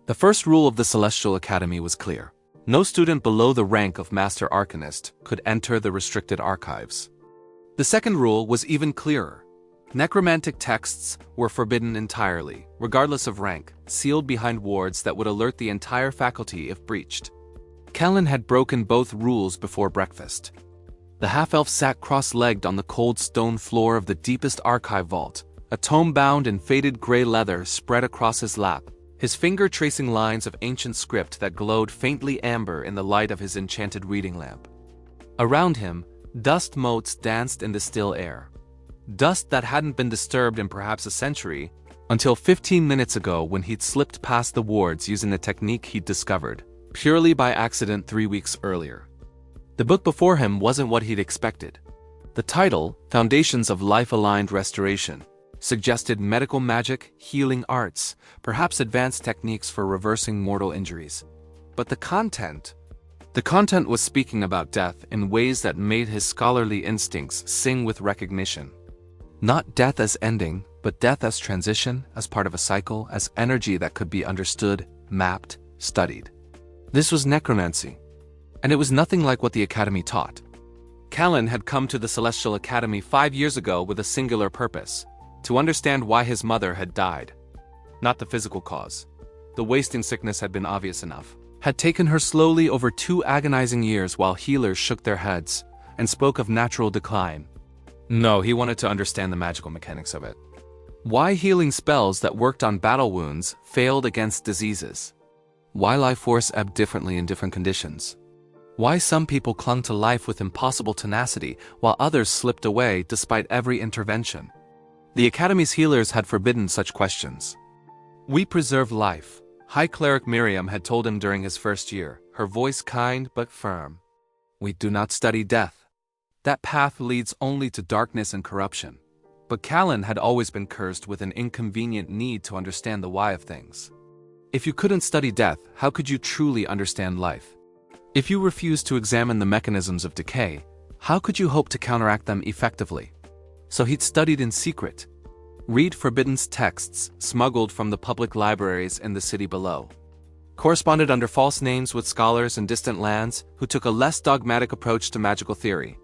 The first rule of the Celestial Academy was clear. No student below the rank of Master Arcanist could enter the restricted archives. The second rule was even clearer. Necromantic texts were forbidden entirely, regardless of rank, sealed behind wards that would alert the entire faculty if breached. Kaelan had broken both rules before breakfast. The half-elf sat cross-legged on the cold stone floor of the deepest archive vault, a tome bound in faded gray leather spread across his lap, his finger tracing lines of ancient script that glowed faintly amber in the light of his enchanted reading lamp. Around him, dust motes danced in the still air. Dust that hadn't been disturbed in perhaps a century, until 15 minutes ago when he'd slipped past the wards using a technique he'd discovered, purely by accident 3 weeks earlier. The book before him wasn't what he'd expected. The title, Foundations of Life-Aligned Restoration, suggested medical magic, healing arts, perhaps advanced techniques for reversing mortal injuries. But the content was speaking about death in ways that made his scholarly instincts sing with recognition. Not death as ending, but death as transition, as part of a cycle, as energy that could be understood, mapped, studied. This was necromancy. And it was nothing like what the Academy taught. Kaelan had come to the Celestial Academy 5 years ago with a singular purpose: to understand why his mother had died. Not the physical cause. The wasting sickness had been obvious enough. Had taken her slowly over 2 agonizing years while healers shook their heads and spoke of natural decline. No, he wanted to understand the magical mechanics of it. Why healing spells that worked on battle wounds failed against diseases. Why life force ebbed differently in different conditions. Why some people clung to life with impossible tenacity while others slipped away despite every intervention. The Academy's healers had forbidden such questions. "We preserve life," High Cleric Miriam had told him during his first year, her voice kind but firm. "We do not study death. That path leads only to darkness and corruption." But Kaelan had always been cursed with an inconvenient need to understand the why of things. If you couldn't study death, how could you truly understand life? If you refused to examine the mechanisms of decay, how could you hope to counteract them effectively? So he'd studied in secret. Read forbidden texts smuggled from the public libraries in the city below. Corresponded under false names with scholars in distant lands who took a less dogmatic approach to magical theory.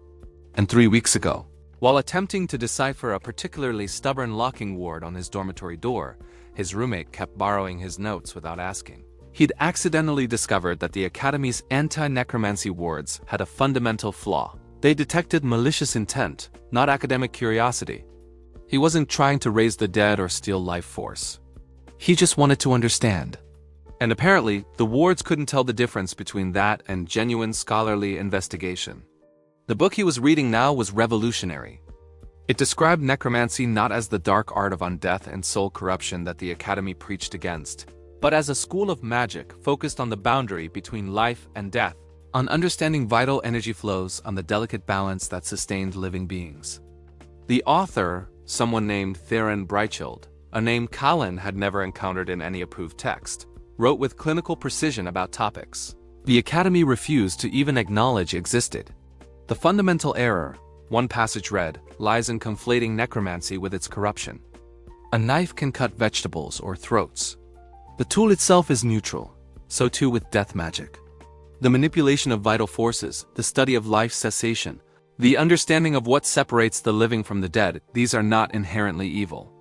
And 3 weeks ago, while attempting to decipher a particularly stubborn locking ward on his dormitory door, his roommate kept borrowing his notes without asking. He'd accidentally discovered that the Academy's anti-necromancy wards had a fundamental flaw. They detected malicious intent, not academic curiosity. He wasn't trying to raise the dead or steal life force. He just wanted to understand. And apparently, the wards couldn't tell the difference between that and genuine scholarly investigation. The book he was reading now was revolutionary. It described necromancy not as the dark art of undeath and soul corruption that the Academy preached against, but as a school of magic focused on the boundary between life and death, on understanding vital energy flows, on the delicate balance that sustained living beings. The author, someone named Theron Breichild, a name Kaelan had never encountered in any approved text, wrote with clinical precision about topics the Academy refused to even acknowledge existed. The fundamental error, one passage read, lies in conflating necromancy with its corruption. A knife can cut vegetables or throats. The tool itself is neutral, so too with death magic. The manipulation of vital forces, the study of life's cessation, the understanding of what separates the living from the dead, these are not inherently evil.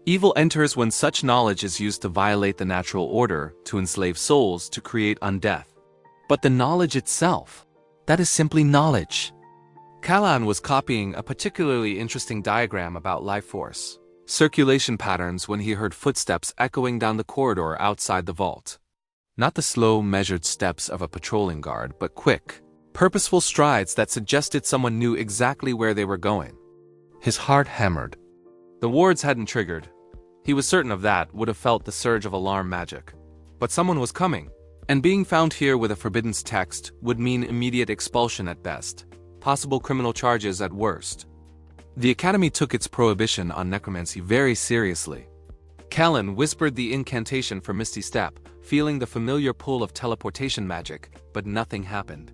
Evil enters when such knowledge is used to violate the natural order, to enslave souls, to create undeath. But the knowledge itself, that is simply knowledge. Kaelan was copying a particularly interesting diagram about life force. Circulation patterns when he heard footsteps echoing down the corridor outside the vault. Not the slow, measured steps of a patrolling guard, but quick, purposeful strides that suggested someone knew exactly where they were going. His heart hammered. The wards hadn't triggered. He was certain of that, would have felt the surge of alarm magic. But someone was coming, and being found here with a forbidden text would mean immediate expulsion at best, possible criminal charges at worst. The Academy took its prohibition on necromancy very seriously. Kaelan whispered the incantation for Misty Step, feeling the familiar pull of teleportation magic, but nothing happened.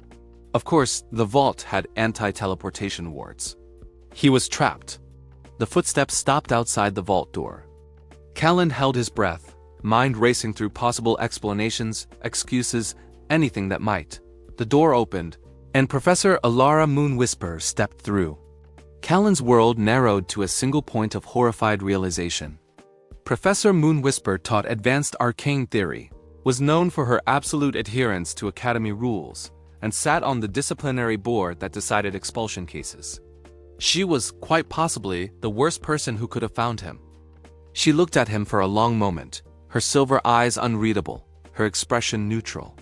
Of course, the vault had anti-teleportation wards. He was trapped. The footsteps stopped outside the vault door. Kaelan held his breath, mind racing through possible explanations, excuses, anything that might. The door opened, and Professor Alara Moonwhisper stepped through. Kaelan's world narrowed to a single point of horrified realization. Professor Moonwhisper taught advanced arcane theory, was known for her absolute adherence to academy rules, and sat on the disciplinary board that decided expulsion cases. She was, quite possibly, the worst person who could have found him. She looked at him for a long moment, her silver eyes unreadable, her expression neutral.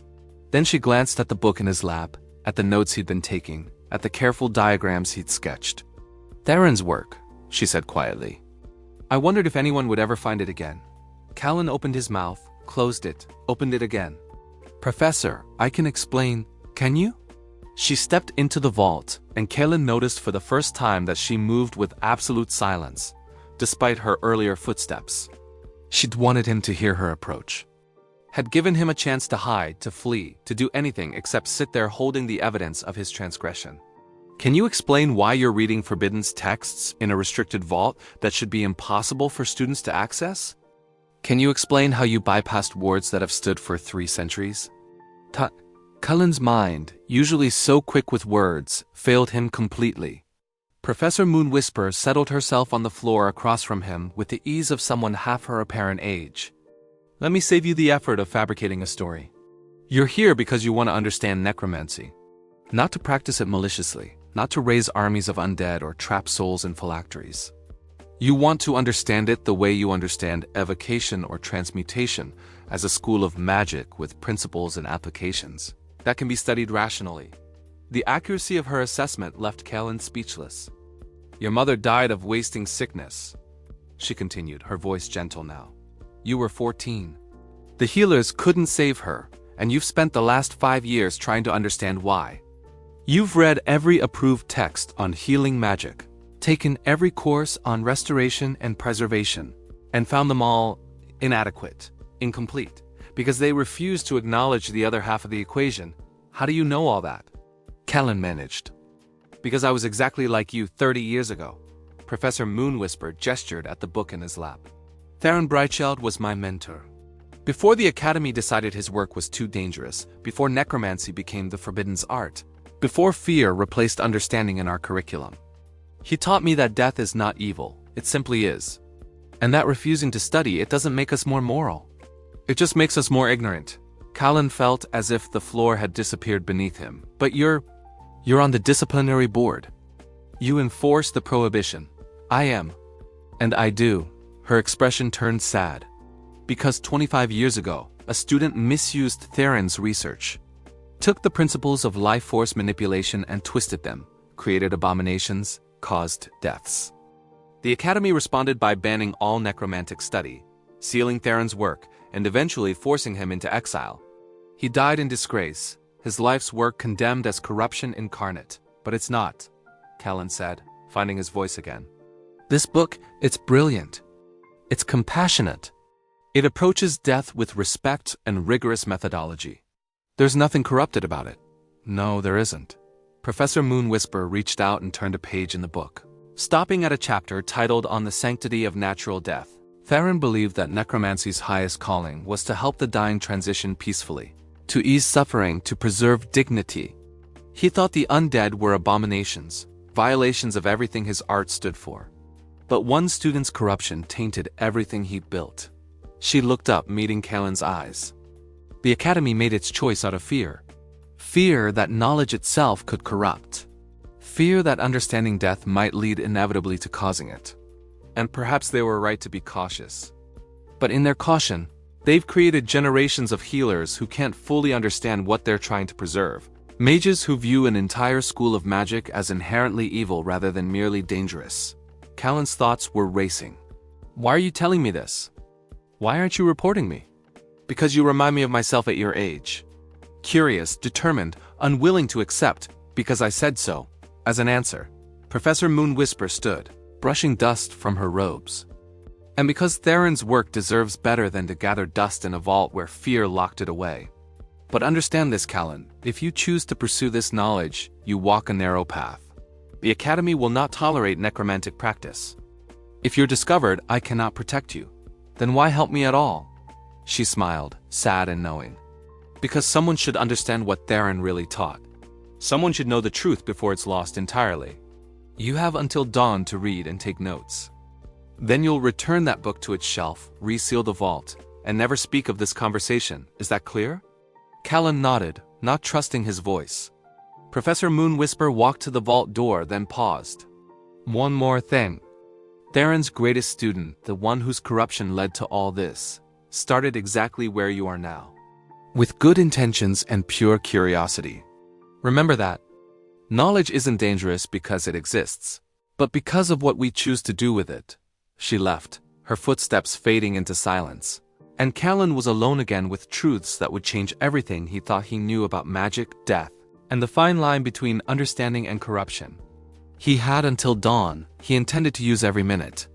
Then she glanced at the book in his lap, at the notes he'd been taking, at the careful diagrams he'd sketched. "Theron's work," she said quietly. "I wondered if anyone would ever find it again." Kaelan opened his mouth, closed it, opened it again. "Professor, I can explain, can you?" She stepped into the vault, and Kaelan noticed for the first time that she moved with absolute silence, despite her earlier footsteps. She'd wanted him to hear her approach. Had given him a chance to hide, to flee, to do anything except sit there holding the evidence of his transgression. "Can you explain why you're reading forbidden texts in a restricted vault that should be impossible for students to access? Can you explain how you bypassed wards that have stood for 3 centuries? Cullen's mind, usually so quick with words, failed him completely. Professor Moonwhisper settled herself on the floor across from him with the ease of someone half her apparent age. "Let me save you the effort of fabricating a story. You're here because you want to understand necromancy. Not to practice it maliciously, not to raise armies of undead or trap souls in phylacteries. You want to understand it the way you understand evocation or transmutation, as a school of magic with principles and applications that can be studied rationally." The accuracy of her assessment left Kaelan speechless. "Your mother died of wasting sickness," she continued, her voice gentle now. "You were 14. The healers couldn't save her, and you've spent the last 5 years trying to understand why. You've read every approved text on healing magic, taken every course on restoration and preservation, and found them all inadequate, incomplete, because they refuse to acknowledge the other half of the equation. How do you know all that?" Kaelan managed. "Because I was exactly like you 30 years ago." Professor Moonwhisper gestured at the book in his lap. "Theron Brightshield was my mentor. Before the Academy decided his work was too dangerous, before necromancy became the forbidden art, before fear replaced understanding in our curriculum. He taught me that death is not evil, it simply is. And that refusing to study it doesn't make us more moral. It just makes us more ignorant." Kaelan felt as if the floor had disappeared beneath him. "But you're on the disciplinary board. You enforce the prohibition. I am. And I do." Her expression turned sad. "Because 25 years ago, a student misused Theron's research. Took the principles of life force manipulation and twisted them, created abominations, caused deaths. The Academy responded by banning all necromantic study, sealing Theron's work, and eventually forcing him into exile. He died in disgrace, his life's work condemned as corruption incarnate. But it's not," Kaelan said, finding his voice again. "This book, it's brilliant. It's compassionate. It approaches death with respect and rigorous methodology. There's nothing corrupted about it." "No, there isn't." Professor Moonwhisper reached out and turned a page in the book, stopping at a chapter titled On the Sanctity of Natural Death. Theron believed that necromancy's highest calling was to help the dying transition peacefully, to ease suffering, to preserve dignity. He thought the undead were abominations, violations of everything his art stood for. But one student's corruption tainted everything he built. She looked up, meeting Kaelan's eyes. The Academy made its choice out of fear. Fear that knowledge itself could corrupt. Fear that understanding death might lead inevitably to causing it. And perhaps they were right to be cautious. But in their caution, they've created generations of healers who can't fully understand what they're trying to preserve. Mages who view an entire school of magic as inherently evil rather than merely dangerous. Kaelan's thoughts were racing. "Why are you telling me this? Why aren't you reporting me?" "Because you remind me of myself at your age. Curious, determined, unwilling to accept, because I said so." As an answer, Professor Moonwhisper stood, brushing dust from her robes. "And because Theron's work deserves better than to gather dust in a vault where fear locked it away. But understand this, Kaelan, if you choose to pursue this knowledge, you walk a narrow path. The Academy will not tolerate necromantic practice. If you're discovered, I cannot protect you. Then why help me at all? She smiled, sad and knowing. Because someone should understand what Theron really taught. Someone should know the truth before it's lost entirely. You have until dawn to read and take notes. Then you'll return that book to its shelf, reseal the vault, and never speak of this conversation. Is that clear? Kaelan nodded, not trusting his voice. Professor Moonwhisper walked to the vault door, then paused. One more thing. Theron's greatest student, the one whose corruption led to all this, started exactly where you are now. With good intentions and pure curiosity. Remember that. Knowledge isn't dangerous because it exists, but because of what we choose to do with it. She left, her footsteps fading into silence. And Kaelan was alone again with truths that would change everything he thought he knew about magic, death, and the fine line between understanding and corruption. He had until dawn. He intended to use every minute.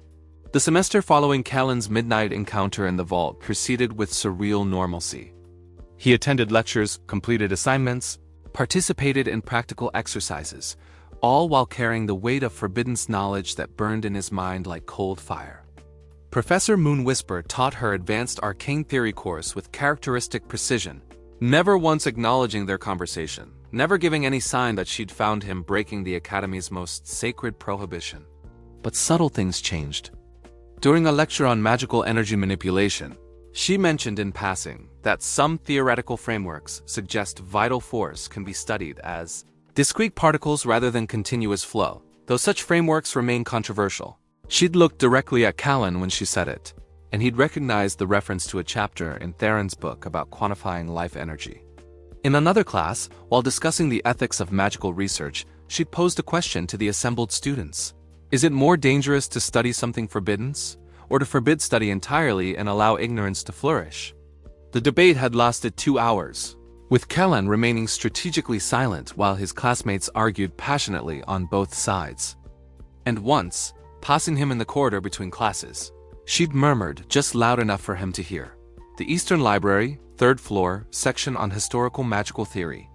The semester following Kaelan's midnight encounter in the vault proceeded with surreal normalcy. He attended lectures, completed assignments, participated in practical exercises, all while carrying the weight of forbidden knowledge that burned in his mind like cold fire. Professor Moonwhisper taught her advanced arcane theory course with characteristic precision, never once acknowledging their conversation, never giving any sign that she'd found him breaking the Academy's most sacred prohibition. But subtle things changed. During a lecture on magical energy manipulation, she mentioned in passing that some theoretical frameworks suggest vital force can be studied as discrete particles rather than continuous flow, though such frameworks remain controversial. She'd looked directly at Kaelan when she said it, and he'd recognized the reference to a chapter in Theron's book about quantifying life energy. In another class, while discussing the ethics of magical research, she'd posed a question to the assembled students. Is it more dangerous to study something forbidden, or to forbid study entirely and allow ignorance to flourish? The debate had lasted 2 hours, with Kaelan remaining strategically silent while his classmates argued passionately on both sides. And once, passing him in the corridor between classes, she'd murmured just loud enough for him to hear. The Eastern Library, 3rd floor, section on historical magical theory.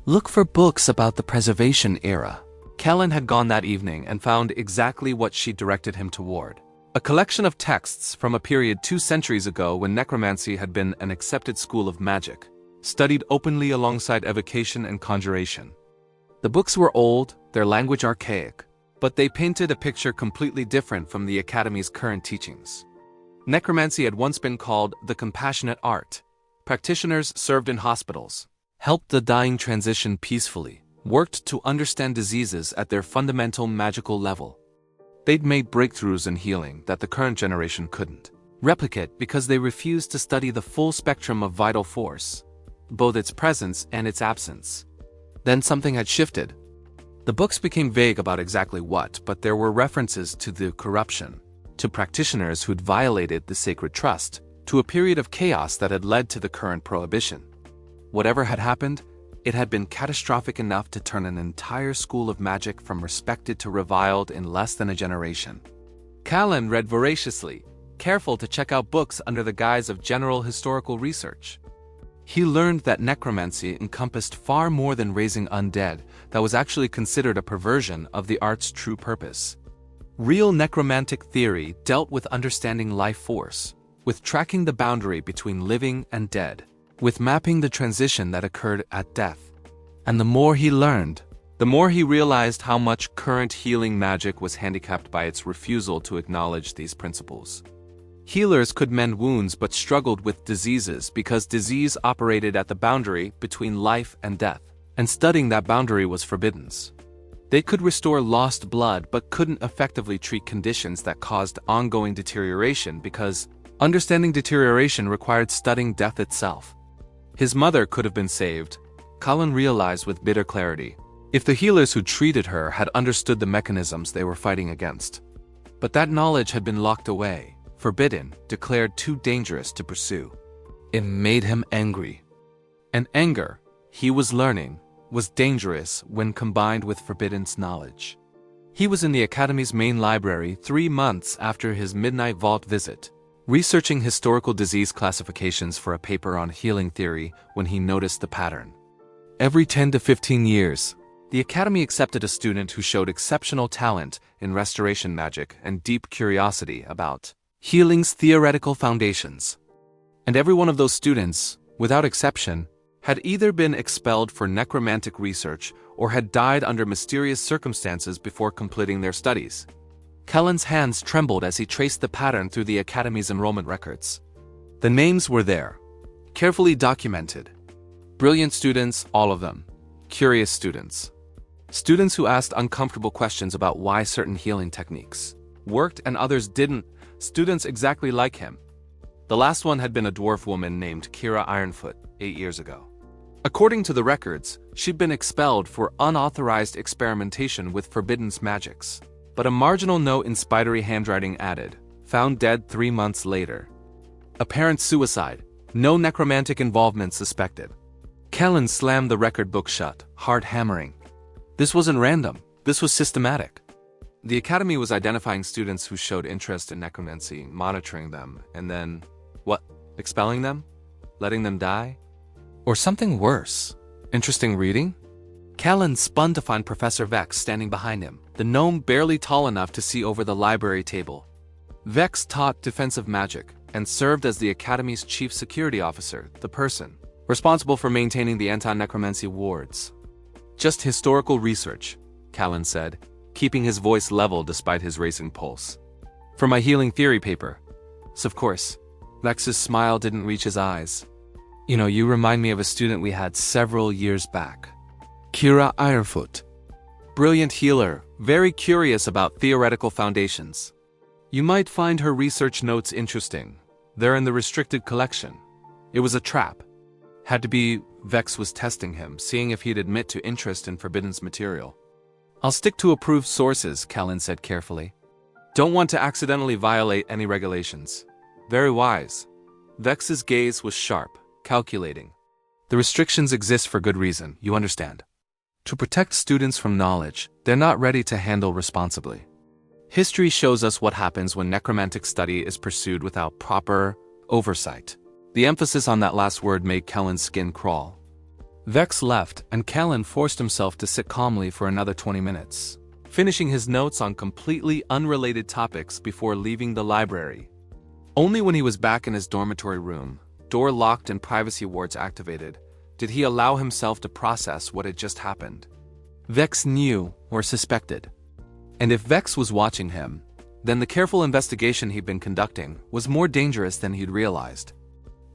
Look for books about the preservation era. Kaelan had gone that evening and found exactly what she directed him toward. A collection of texts from a period 2 centuries ago when necromancy had been an accepted school of magic, studied openly alongside evocation and conjuration. The books were old, their language archaic, but they painted a picture completely different from the Academy's current teachings. Necromancy had once been called the compassionate art. Practitioners served in hospitals, helped the dying transition peacefully, worked to understand diseases at their fundamental magical level. They'd made breakthroughs in healing that the current generation couldn't replicate because they refused to study the full spectrum of vital force, both its presence and its absence. Then something had shifted. The books became vague about exactly what, but there were references to the corruption, to practitioners who'd violated the sacred trust, to a period of chaos that had led to the current prohibition. Whatever had happened, it had been catastrophic enough to turn an entire school of magic from respected to reviled in less than a generation. Kaelan read voraciously, careful to check out books under the guise of general historical research. He learned that necromancy encompassed far more than raising undead, that was actually considered a perversion of the art's true purpose. Real necromantic theory dealt with understanding life force, with tracking the boundary between living and dead, with mapping the transition that occurred at death. And the more he learned, the more he realized how much current healing magic was handicapped by its refusal to acknowledge these principles. Healers could mend wounds but struggled with diseases because disease operated at the boundary between life and death, and studying that boundary was forbidden. They could restore lost blood but couldn't effectively treat conditions that caused ongoing deterioration because understanding deterioration required studying death itself. His mother could have been saved, Kaelan realized with bitter clarity, if the healers who treated her had understood the mechanisms they were fighting against. But that knowledge had been locked away, forbidden, declared too dangerous to pursue. It made him angry. And anger, he was learning, was dangerous when combined with forbidden knowledge. He was in the Academy's main library 3 months after his midnight vault visit, researching historical disease classifications for a paper on healing theory when he noticed the pattern. Every 10 to 15 years, the Academy accepted a student who showed exceptional talent in restoration magic and deep curiosity about healing's theoretical foundations. And every one of those students, without exception, had either been expelled for necromantic research or had died under mysterious circumstances before completing their studies. Kaelan's hands trembled as he traced the pattern through the Academy's enrollment records. The names were there, carefully documented. Brilliant students, all of them. Curious students. Students who asked uncomfortable questions about why certain healing techniques worked and others didn't. Students exactly like him. The last one had been a dwarf woman named Kira Ironfoot 8 years ago. According to the records, she'd been expelled for unauthorized experimentation with forbidden magics. But a marginal note in spidery handwriting added, found dead 3 months later. Apparent suicide, no necromantic involvement suspected. Kaelan slammed the record book shut, heart hammering. This wasn't random, this was systematic. The Academy was identifying students who showed interest in necromancy, monitoring them, and then, what, expelling them? Letting them die? Or something worse? Interesting reading? Kaelan spun to find Professor Vex standing behind him, the gnome barely tall enough to see over the library table. Vex taught defensive magic and served as the Academy's chief security officer, the person responsible for maintaining the anti-necromancy wards. Just historical research, Kaelan said, keeping his voice level despite his racing pulse. For my healing theory paper. So of course, Vex's smile didn't reach his eyes. You know, you remind me of a student we had several years back. Kira Ironfoot. Brilliant healer, very curious about theoretical foundations. You might find her research notes interesting. They're in the restricted collection. It was a trap. Had to be Vex was testing him, seeing if he'd admit to interest in Forbidden's material. I'll stick to approved sources, Kaelan said carefully. Don't want to accidentally violate any regulations. Very wise. Vex's gaze was sharp, calculating. The restrictions exist for good reason, you understand. To protect students from knowledge they're not ready to handle responsibly. History shows us what happens when necromantic study is pursued without proper oversight. The emphasis on that last word made Kaelan's skin crawl. Vex left, and Kaelan forced himself to sit calmly for another 20 minutes, finishing his notes on completely unrelated topics before leaving the library. Only when he was back in his dormitory room, door locked and privacy wards activated, did he allow himself to process what had just happened. Vex knew or suspected. And if Vex was watching him, then the careful investigation he'd been conducting was more dangerous than he'd realized.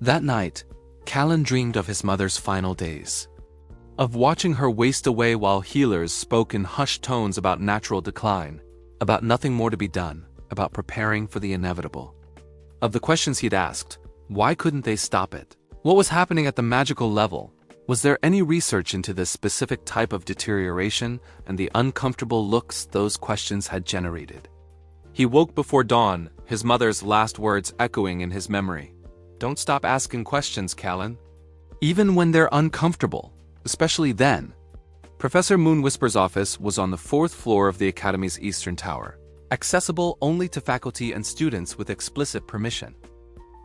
That night, Kaelan dreamed of his mother's final days. Of watching her waste away while healers spoke in hushed tones about natural decline, about nothing more to be done, about preparing for the inevitable. Of the questions he'd asked, why couldn't they stop it? What was happening at the magical level? Was there any research into this specific type of deterioration and the uncomfortable looks those questions had generated? He woke before dawn, his mother's last words echoing in his memory. Don't stop asking questions, Kaelan. Even when they're uncomfortable, especially then. Professor Moonwhisper's office was on the 4th floor of the Academy's Eastern Tower, accessible only to faculty and students with explicit permission.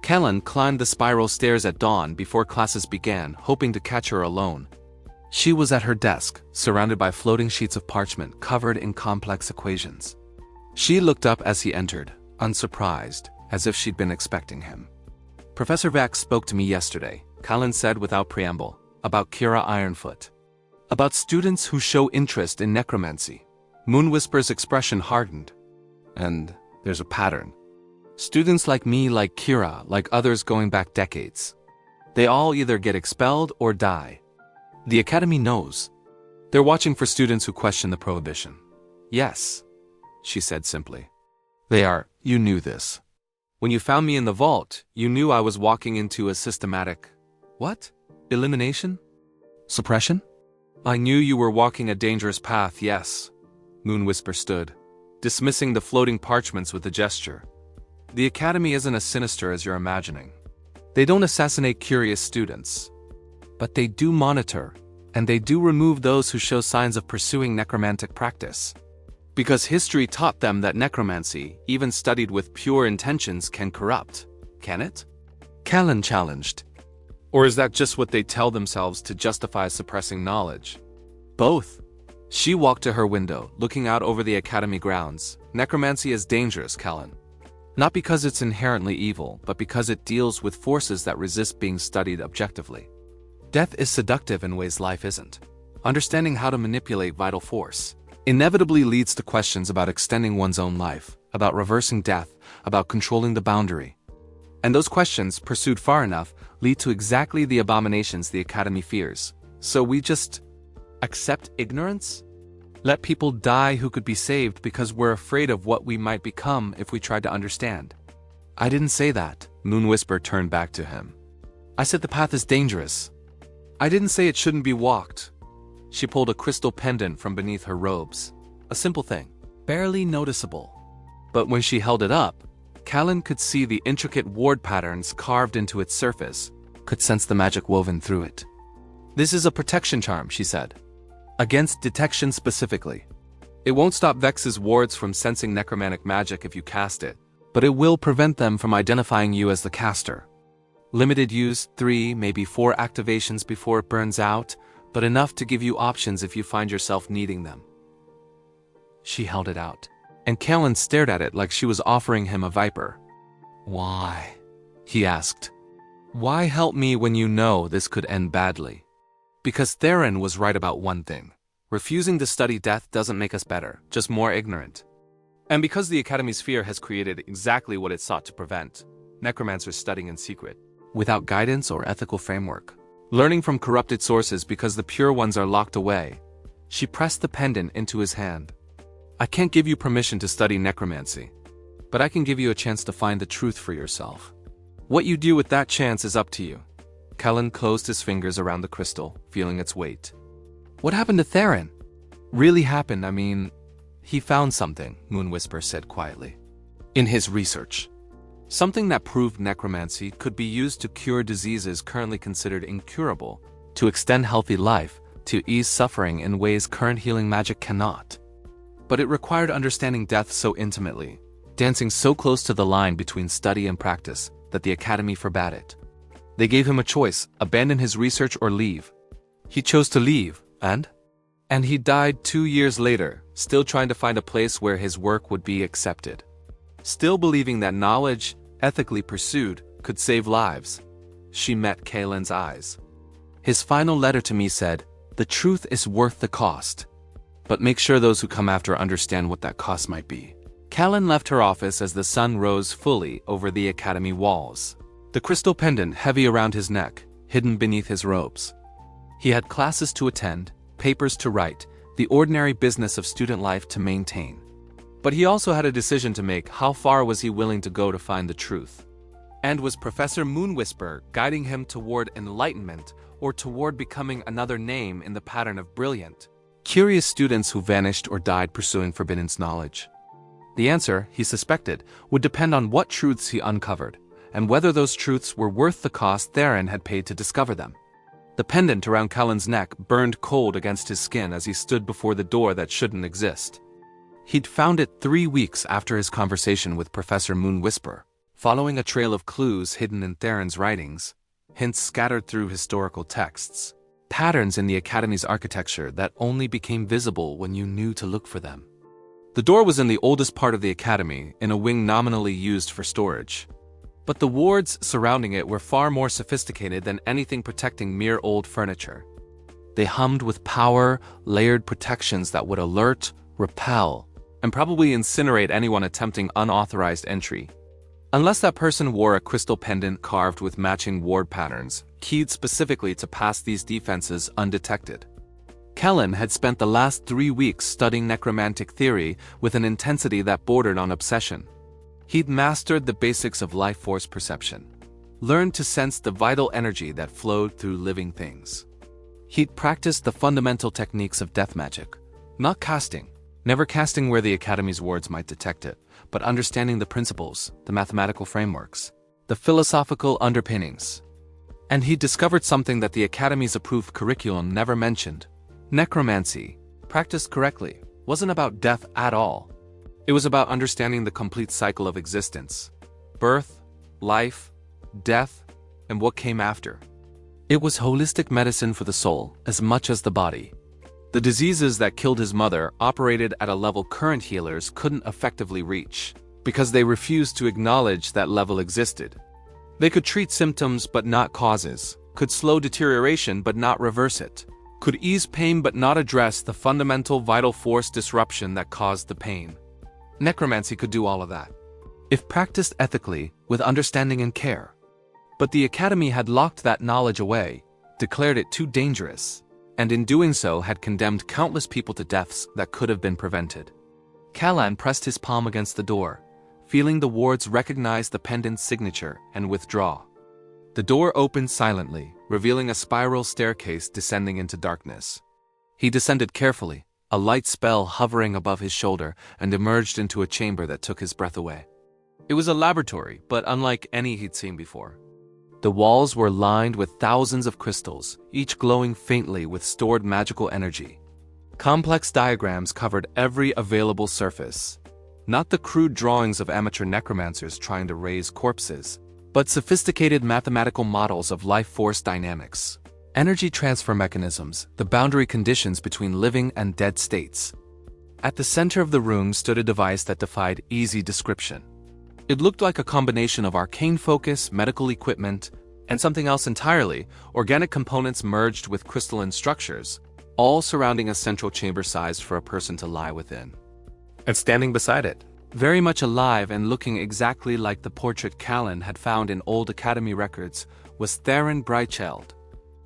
Kaelan climbed the spiral stairs at dawn before classes began, hoping to catch her alone. She was at her desk, surrounded by floating sheets of parchment covered in complex equations. She looked up as he entered, unsurprised, as if she'd been expecting him. Professor Vex spoke to me yesterday, Kaelan said without preamble, about Kira Ironfoot. About students who show interest in necromancy. Moonwhisper's expression hardened. And there's a pattern. Students like me, like Kira, like others going back decades. They all either get expelled or die. The Academy knows. They're watching for students who question the prohibition. Yes, she said simply. They are. You knew this. When you found me in the vault, you knew I was walking into a systematic... What? Elimination? Suppression? I knew you were walking a dangerous path, yes. Moonwhisper stood, dismissing the floating parchments with a gesture. The Academy isn't as sinister as you're imagining. They don't assassinate curious students. But they do monitor, and they do remove those who show signs of pursuing necromantic practice. Because history taught them that necromancy, even studied with pure intentions, can corrupt. Can it? Kaelan challenged. Or is that just what they tell themselves to justify suppressing knowledge? Both. She walked to her window, looking out over the Academy grounds. Necromancy is dangerous, Kaelan. Not because it's inherently evil, but because it deals with forces that resist being studied objectively. Death is seductive in ways life isn't. Understanding how to manipulate vital force inevitably leads to questions about extending one's own life, about reversing death, about controlling the boundary. And those questions, pursued far enough, lead to exactly the abominations the Academy fears. So we just accept ignorance? Let people die who could be saved because we're afraid of what we might become if we tried to understand. I didn't say that, Moonwhisper turned back to him. I said the path is dangerous. I didn't say it shouldn't be walked. She pulled a crystal pendant from beneath her robes. A simple thing, barely noticeable. But when she held it up, Kaelan could see the intricate ward patterns carved into its surface, could sense the magic woven through it. This is a protection charm, she said. Against detection specifically. It won't stop Vex's wards from sensing necromantic magic if you cast it, but it will prevent them from identifying you as the caster. Limited use, 3, maybe 4 activations before it burns out, but enough to give you options if you find yourself needing them. She held it out, and Kaelan stared at it like she was offering him a viper. Why? He asked. Why help me when you know this could end badly? Because Theron was right about one thing. Refusing to study death doesn't make us better, just more ignorant. And because the Academy's fear has created exactly what it sought to prevent, necromancers studying in secret, without guidance or ethical framework, learning from corrupted sources because the pure ones are locked away. She pressed the pendant into his hand. I can't give you permission to study necromancy, but I can give you a chance to find the truth for yourself. What you do with that chance is up to you. Kaelan closed his fingers around the crystal, feeling its weight. What happened to Theron? Really happened, I mean, he found something, Moonwhisper said quietly. In his research. Something that proved necromancy could be used to cure diseases currently considered incurable, to extend healthy life, to ease suffering in ways current healing magic cannot. But it required understanding death so intimately, dancing so close to the line between study and practice, that the Academy forbade it. They gave him a choice, abandon his research or leave. He chose to leave, and he died 2 years later, still trying to find a place where his work would be accepted. Still believing that knowledge, ethically pursued, could save lives. She met Kaelan's eyes. His final letter to me said, the truth is worth the cost. But make sure those who come after understand what that cost might be. Kaelan left her office as the sun rose fully over the Academy walls. The crystal pendant heavy around his neck, hidden beneath his robes. He had classes to attend, papers to write, the ordinary business of student life to maintain. But he also had a decision to make. How far was he willing to go to find the truth? And was Professor Moonwhisper guiding him toward enlightenment or toward becoming another name in the pattern of brilliant, curious students who vanished or died pursuing forbidden's knowledge? The answer, he suspected, would depend on what truths he uncovered, and whether those truths were worth the cost Theron had paid to discover them. The pendant around Kaelan's neck burned cold against his skin as he stood before the door that shouldn't exist. He'd found it 3 weeks after his conversation with Professor Moonwhisper, following a trail of clues hidden in Theron's writings, hints scattered through historical texts, patterns in the Academy's architecture that only became visible when you knew to look for them. The door was in the oldest part of the Academy, in a wing nominally used for storage. But the wards surrounding it were far more sophisticated than anything protecting mere old furniture. They hummed with power, layered protections that would alert, repel, and probably incinerate anyone attempting unauthorized entry. Unless that person wore a crystal pendant carved with matching ward patterns, keyed specifically to pass these defenses undetected. Kaelan had spent the last 3 weeks studying necromantic theory with an intensity that bordered on obsession. He'd mastered the basics of life force perception, learned to sense the vital energy that flowed through living things. He'd practiced the fundamental techniques of death magic, not casting, never casting where the Academy's wards might detect it, but understanding the principles, the mathematical frameworks, the philosophical underpinnings. And he'd discovered something that the Academy's approved curriculum never mentioned. Necromancy, practiced correctly, wasn't about death at all. It was about understanding the complete cycle of existence. Birth, life, death, and what came after. It was holistic medicine for the soul as much as the body. The diseases that killed his mother operated at a level current healers couldn't effectively reach. because they refused to acknowledge that level existed. They could treat symptoms but not causes, could slow deterioration but not reverse it, could ease pain but not address the fundamental vital force disruption that caused the pain. Necromancy could do all of that, if practiced ethically, with understanding and care. But the Academy had locked that knowledge away, declared it too dangerous, and in doing so had condemned countless people to deaths that could have been prevented. Kaelan pressed his palm against the door, feeling the wards recognize the pendant's signature and withdraw. The door opened silently, revealing a spiral staircase descending into darkness. He descended carefully, a light spell hovering above his shoulder, and emerged into a chamber that took his breath away. It was a laboratory, but unlike any he'd seen before. The walls were lined with thousands of crystals, each glowing faintly with stored magical energy. Complex diagrams covered every available surface. Not the crude drawings of amateur necromancers trying to raise corpses, but sophisticated mathematical models of life force dynamics, energy transfer mechanisms, the boundary conditions between living and dead states. At the center of the room stood a device that defied easy description. It looked like a combination of arcane focus, medical equipment, and something else entirely, organic components merged with crystalline structures, all surrounding a central chamber sized for a person to lie within. And standing beside it, very much alive and looking exactly like the portrait Kaelan had found in old Academy records, was Theron Brightchild.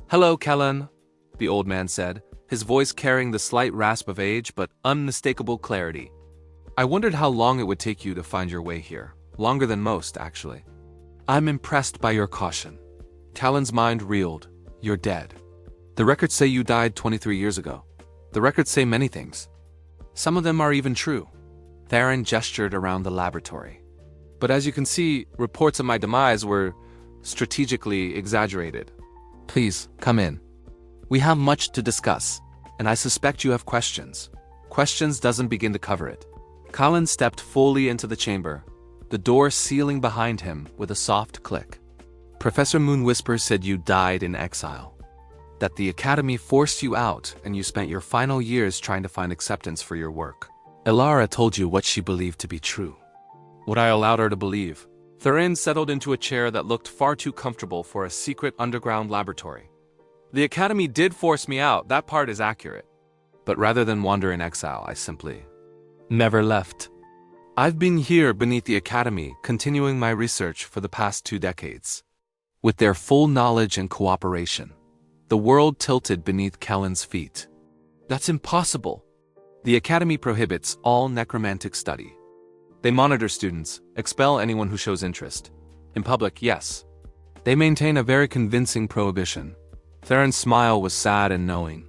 "Hello, Kaelan," the old man said, his voice carrying the slight rasp of age but unmistakable clarity. "I wondered how long it would take you to find your way here. Longer than most, actually. I'm impressed by your caution." Kaelan's mind reeled. "You're dead. The records say you died 23 years ago. The records say many things. Some of them are even true." Theron gestured around the laboratory. "But as you can see, reports of my demise were strategically exaggerated. Please, come in. We have much to discuss, and I suspect you have questions. Questions doesn't begin to cover it." Kaelan stepped fully into the chamber, the door sealing behind him with a soft click. "Professor Moonwhisper said you died in exile. That the Academy forced you out and you spent your final years trying to find acceptance for your work. Elara told you what she believed to be true. What I allowed her to believe." Theron settled into a chair that looked far too comfortable for a secret underground laboratory. "The Academy did force me out, that part is accurate. But rather than wander in exile, I simply never left. I've been here beneath the Academy, continuing my research for the past 2 decades. With their full knowledge and cooperation, the world tilted beneath Kaelan's feet. That's impossible. The Academy prohibits all necromantic study. They monitor students, expel anyone who shows interest. In public, yes. They maintain a very convincing prohibition." Theron's smile was sad and knowing.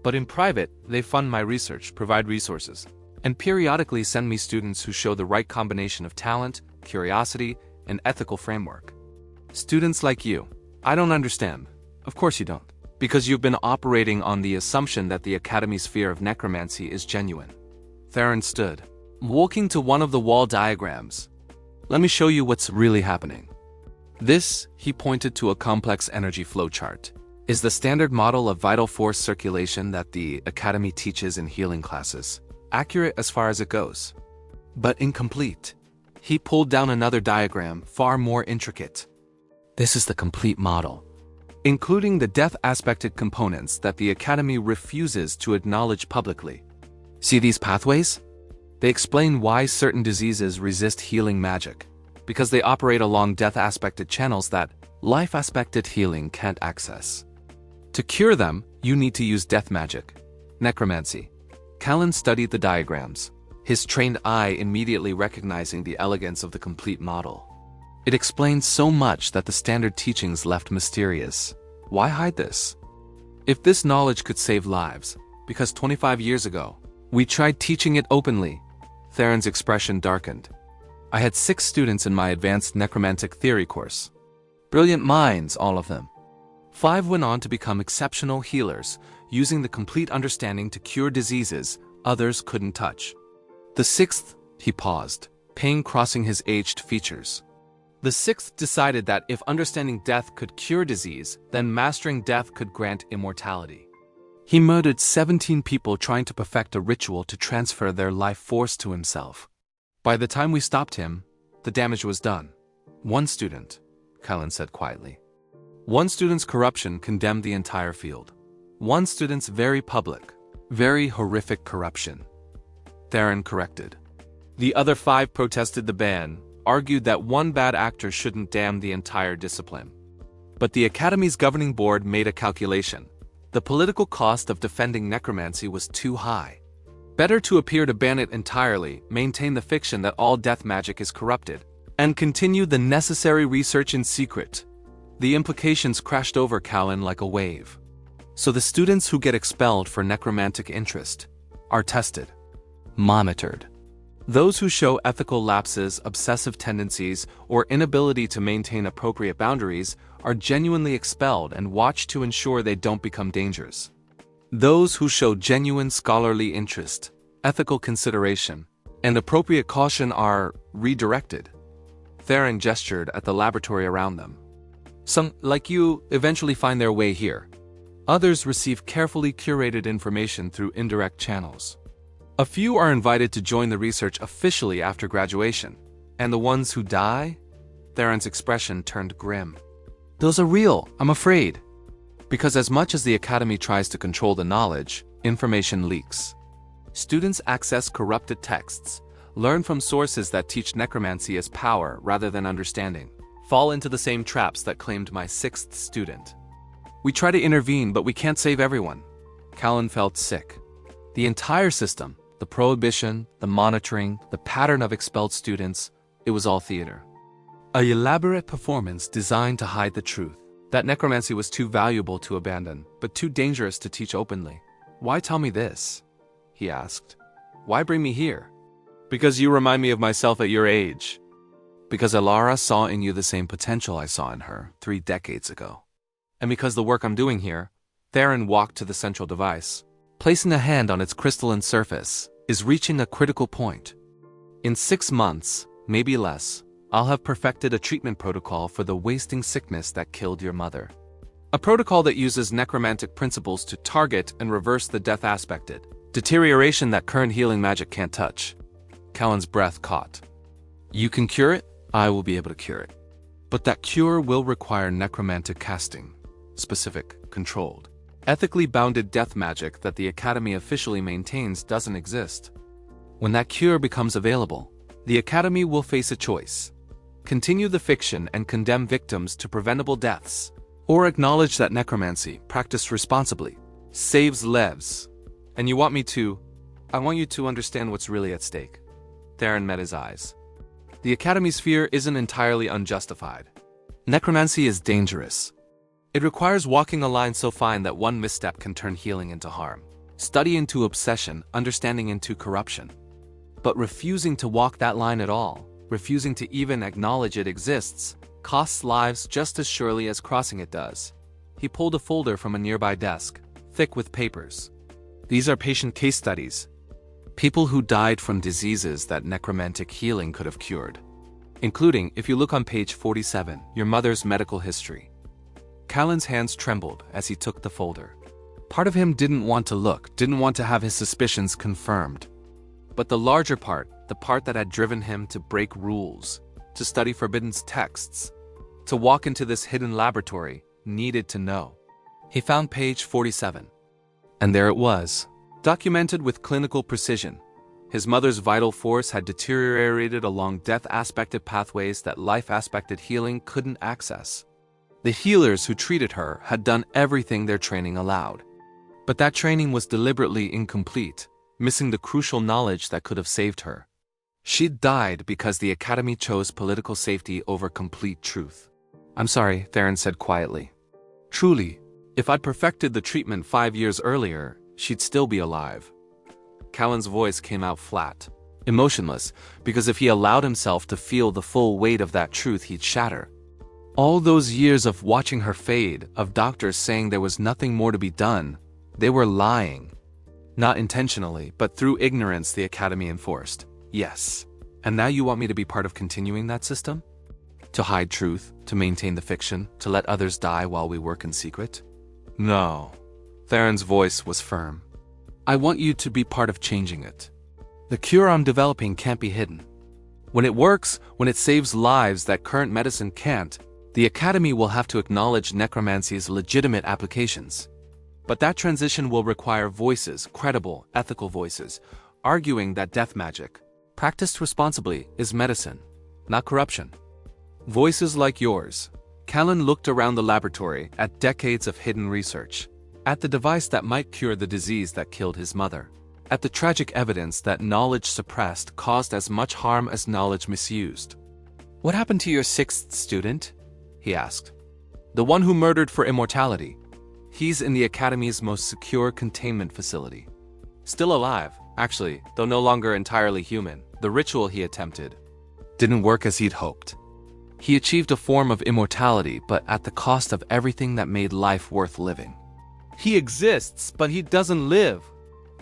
"But in private, they fund my research, provide resources, and periodically send me students who show the right combination of talent, curiosity, and ethical framework. Students like you. I don't understand. Of course you don't. Because you've been operating on the assumption that the Academy's fear of necromancy is genuine." Theron stood, walking to one of the wall diagrams. "Let me show you what's really happening. This," he pointed to a complex energy flowchart, "is the standard model of vital force circulation that the Academy teaches in healing classes. Accurate as far as it goes, but incomplete." He pulled down another diagram, far more intricate. "This is the complete model, including the death-aspected components that the Academy refuses to acknowledge publicly. See these pathways? They explain why certain diseases resist healing magic, because they operate along death-aspected channels that life-aspected healing can't access. To cure them, you need to use death magic, necromancy." Kaelan studied the diagrams, his trained eye immediately recognizing the elegance of the complete model. It explained so much that the standard teachings left mysterious. Why hide this? If this knowledge could save lives, because 25 years ago, we tried teaching it openly. Theron's expression darkened. "I had 6 students in my advanced necromantic theory course. Brilliant minds, all of them. 5 went on to become exceptional healers, using the complete understanding to cure diseases others couldn't touch. The 6th, he paused, pain crossing his aged features. The 6th decided that if understanding death could cure disease, then mastering death could grant immortality. He murdered 17 people trying to perfect a ritual to transfer their life force to himself. By the time we stopped him, the damage was done. One student, Kaelan said quietly. One student's corruption condemned the entire field. One student's very public, very horrific corruption. Theron corrected. The other 5 protested the ban, argued that one bad actor shouldn't damn the entire discipline. But the Academy's governing board made a calculation. The political cost of defending necromancy was too high. Better to appear to ban it entirely, maintain the fiction that all death magic is corrupted, and continue the necessary research in secret. The implications crashed over Kaelan like a wave. So the students who get expelled for necromantic interest are tested, monitored. Those who show ethical lapses, obsessive tendencies, or inability to maintain appropriate boundaries are genuinely expelled and watched to ensure they don't become dangerous. Those who show genuine scholarly interest, ethical consideration, and appropriate caution are redirected. Theron gestured at the laboratory around them. Some, like you, eventually find their way here. Others receive carefully curated information through indirect channels. A few are invited to join the research officially after graduation, and the ones who die? Theron's expression turned grim. Those are real, I'm afraid. Because as much as the Academy tries to control the knowledge, information leaks. Students access corrupted texts, learn from sources that teach necromancy as power rather than understanding, fall into the same traps that claimed my 6th student. We try to intervene, but we can't save everyone. Kaelan felt sick. The entire system, the prohibition, the monitoring, the pattern of expelled students, it was all theater. An elaborate performance designed to hide the truth, that necromancy was too valuable to abandon, but too dangerous to teach openly. Why tell me this? He asked. Why bring me here? Because you remind me of myself at your age. Because Alara saw in you the same potential I saw in her 3 decades ago. And because the work I'm doing here, Theron walked to the central device, placing a hand on its crystalline surface, is reaching a critical point. In 6 months, maybe less, I'll have perfected a treatment protocol for the wasting sickness that killed your mother. A protocol that uses necromantic principles to target and reverse the death aspected, deterioration that current healing magic can't touch. Kaelan's breath caught. You can cure it, I will be able to cure it. But that cure will require necromantic casting, specific, controlled. Ethically bounded death magic that the Academy officially maintains doesn't exist. When that cure becomes available, the Academy will face a choice. Continue the fiction and condemn victims to preventable deaths, or acknowledge that necromancy, practiced responsibly, saves lives. And I want you to understand what's really at stake. Theron met his eyes. The Academy's fear isn't entirely unjustified. Necromancy is dangerous. It requires walking a line so fine that one misstep can turn healing into harm, study into obsession, understanding into corruption. But refusing to walk that line at all, refusing to even acknowledge it exists, costs lives just as surely as crossing it does. He pulled a folder from a nearby desk, thick with papers. These are patient case studies. People who died from diseases that necromantic healing could have cured. Including, if you look on page 47, your mother's medical history. Kaelan's hands trembled as he took the folder. Part of him didn't want to look, didn't want to have his suspicions confirmed. But the larger part, the part that had driven him to break rules, to study forbidden texts, to walk into this hidden laboratory, needed to know. He found page 47. And there it was, documented with clinical precision. His mother's vital force had deteriorated along death-aspected pathways that life-aspected healing couldn't access. The healers who treated her had done everything their training allowed. But that training was deliberately incomplete, missing the crucial knowledge that could have saved her. She'd died because the Academy chose political safety over complete truth. I'm sorry, Theron said quietly. Truly, if I'd perfected the treatment 5 years earlier, she'd still be alive. Kaelan's voice came out flat, emotionless, because if he allowed himself to feel the full weight of that truth, he'd shatter. All those years of watching her fade, of doctors saying there was nothing more to be done, they were lying. Not intentionally, but through ignorance the Academy enforced. Yes. And now you want me to be part of continuing that system? To hide truth, to maintain the fiction, to let others die while we work in secret? No. Theron's voice was firm. I want you to be part of changing it. The cure I'm developing can't be hidden. When it works, when it saves lives that current medicine can't, the Academy will have to acknowledge necromancy's legitimate applications. But that transition will require voices, credible, ethical voices, arguing that death magic, practiced responsibly, is medicine, not corruption. Voices like yours. Kaelan looked around the laboratory at decades of hidden research, at the device that might cure the disease that killed his mother, at the tragic evidence that knowledge suppressed caused as much harm as knowledge misused. "What happened to your sixth student?" he asked. "The one who murdered for immortality. He's in the Academy's most secure containment facility. Still alive, actually, though no longer entirely human. The ritual he attempted didn't work as he'd hoped. He achieved a form of immortality, but at the cost of everything that made life worth living. He exists, but he doesn't live."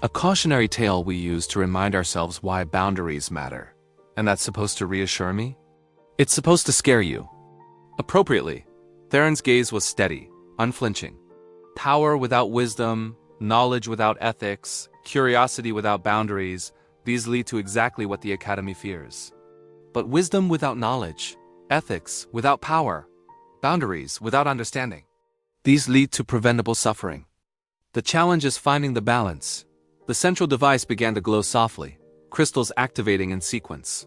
A cautionary tale we use to remind ourselves why boundaries matter. And that's supposed to reassure me? It's supposed to scare you. Appropriately, Theron's gaze was steady, unflinching. Power without wisdom, knowledge without ethics, curiosity without boundaries, these lead to exactly what the Academy fears. But wisdom without knowledge, ethics without power, boundaries without understanding, these lead to preventable suffering. The challenge is finding the balance. The central device began to glow softly, crystals activating in sequence.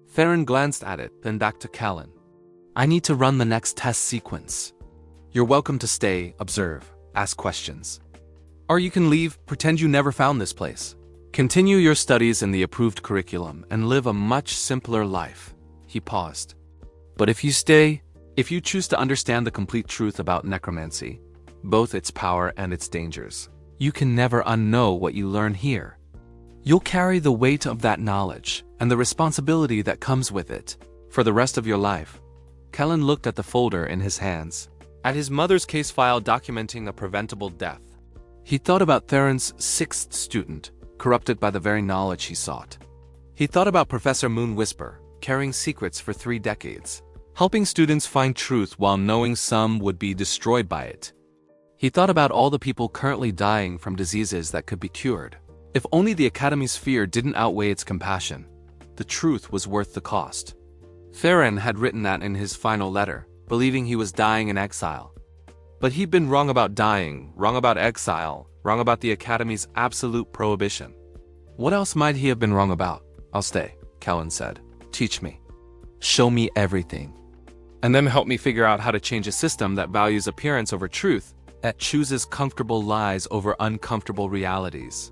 Theron glanced at it, then back to Kaelan. "I need to run the next test sequence. You're welcome to stay, observe, ask questions. Or you can leave, pretend you never found this place. Continue your studies in the approved curriculum and live a much simpler life." He paused. "But if you stay, if you choose to understand the complete truth about necromancy, both its power and its dangers, you can never unknow what you learn here. You'll carry the weight of that knowledge and the responsibility that comes with it for the rest of your life." Kaelan looked at the folder in his hands, at his mother's case file documenting a preventable death. He thought about Theron's sixth student, corrupted by the very knowledge he sought. He thought about Professor Moon Whisper, carrying secrets for 3 decades, helping students find truth while knowing some would be destroyed by it. He thought about all the people currently dying from diseases that could be cured. If only the Academy's fear didn't outweigh its compassion, the truth was worth the cost. Theron had written that in his final letter, believing he was dying in exile. But he'd been wrong about dying, wrong about exile, wrong about the Academy's absolute prohibition. What else might he have been wrong about? "I'll stay," Kaelan said. "Teach me. Show me everything. And then help me figure out how to change a system that values appearance over truth, that chooses comfortable lies over uncomfortable realities."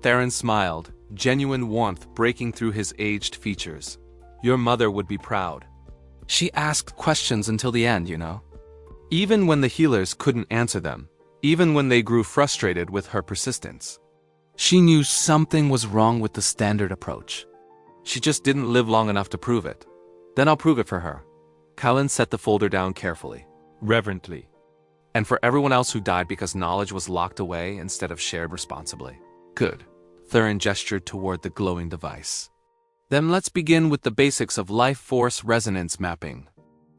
Theron smiled, genuine warmth breaking through his aged features. "Your mother would be proud. She asked questions until the end, you know. Even when the healers couldn't answer them, even when they grew frustrated with her persistence. She knew something was wrong with the standard approach. She just didn't live long enough to prove it. Then I'll prove it for her." Kaelan set the folder down carefully, reverently. "And for everyone else who died because knowledge was locked away instead of shared responsibly." "Good." Theron gestured toward the glowing device. "Then let's begin with the basics of life force resonance mapping.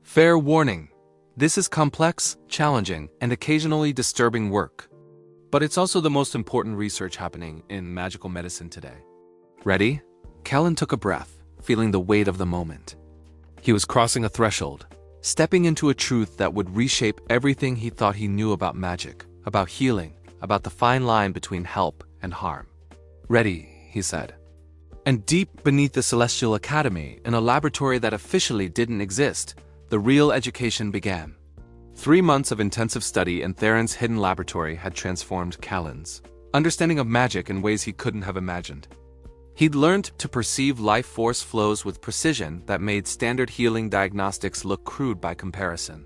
Fair warning. This is complex, challenging, and occasionally disturbing work. But it's also the most important research happening in magical medicine today. Ready?" Kaelan took a breath, feeling the weight of the moment. He was crossing a threshold, stepping into a truth that would reshape everything he thought he knew about magic, about healing, about the fine line between help and harm. "Ready," he said. And deep beneath the Celestial Academy, in a laboratory that officially didn't exist, the real education began. 3 months of intensive study in Theron's hidden laboratory had transformed Kaelan's understanding of magic in ways he couldn't have imagined. He'd learned to perceive life force flows with precision that made standard healing diagnostics look crude by comparison.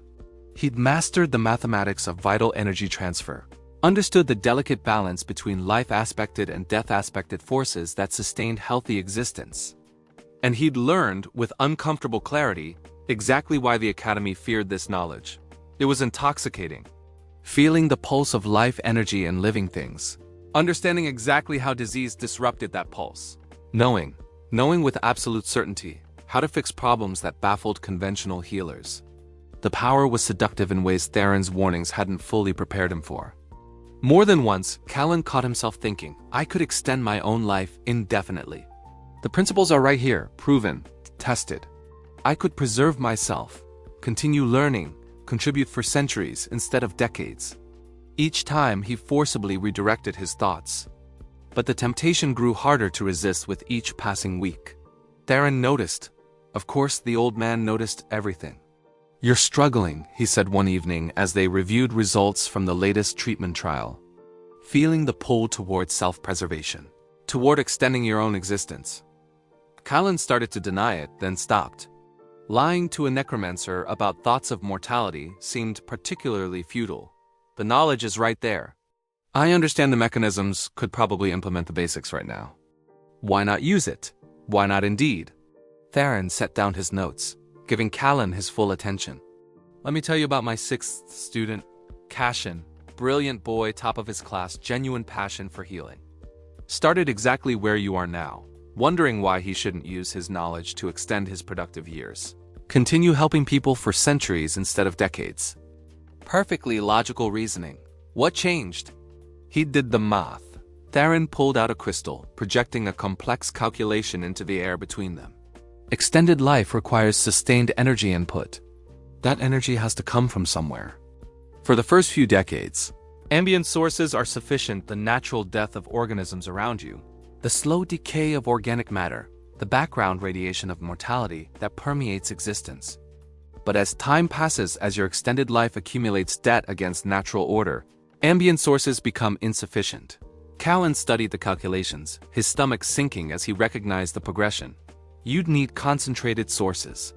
He'd mastered the mathematics of vital energy transfer, understood the delicate balance between life-aspected and death-aspected forces that sustained healthy existence. And he'd learned, with uncomfortable clarity, exactly why the Academy feared this knowledge. It was intoxicating. Feeling the pulse of life energy in living things. Understanding exactly how disease disrupted that pulse. Knowing with absolute certainty how to fix problems that baffled conventional healers. The power was seductive in ways Theron's warnings hadn't fully prepared him for. More than once, Kaelan caught himself thinking, I could extend my own life indefinitely. The principles are right here, proven, tested. I could preserve myself, continue learning, contribute for centuries instead of decades. Each time he forcibly redirected his thoughts. But the temptation grew harder to resist with each passing week. Theron noticed. Of course, the old man noticed everything. "You're struggling," he said one evening as they reviewed results from the latest treatment trial. "Feeling the pull toward self-preservation, toward extending your own existence." Kaelan started to deny it, then stopped. Lying to a necromancer about thoughts of mortality seemed particularly futile. The knowledge is right there. I understand the mechanisms, could probably implement the basics right now. Why not use it? Why not indeed? Theron set down his notes, giving Kaelan his full attention. "Let me tell you about my 6th student, Kaelan. Brilliant boy, top of his class, genuine passion for healing. Started exactly where you are now, wondering why he shouldn't use his knowledge to extend his productive years. Continue helping people for centuries instead of decades." Perfectly logical reasoning. What changed? He did the math. Theron pulled out a crystal, projecting a complex calculation into the air between them. Extended life requires sustained energy input. That energy has to come from somewhere. For the first few decades, ambient sources are sufficient. The natural death of organisms around you, the slow decay of organic matter, the background radiation of mortality that permeates existence. But as time passes, as your extended life accumulates debt against natural order, ambient sources become insufficient. Kaelan studied the calculations, his stomach sinking as he recognized the progression. You'd need concentrated sources.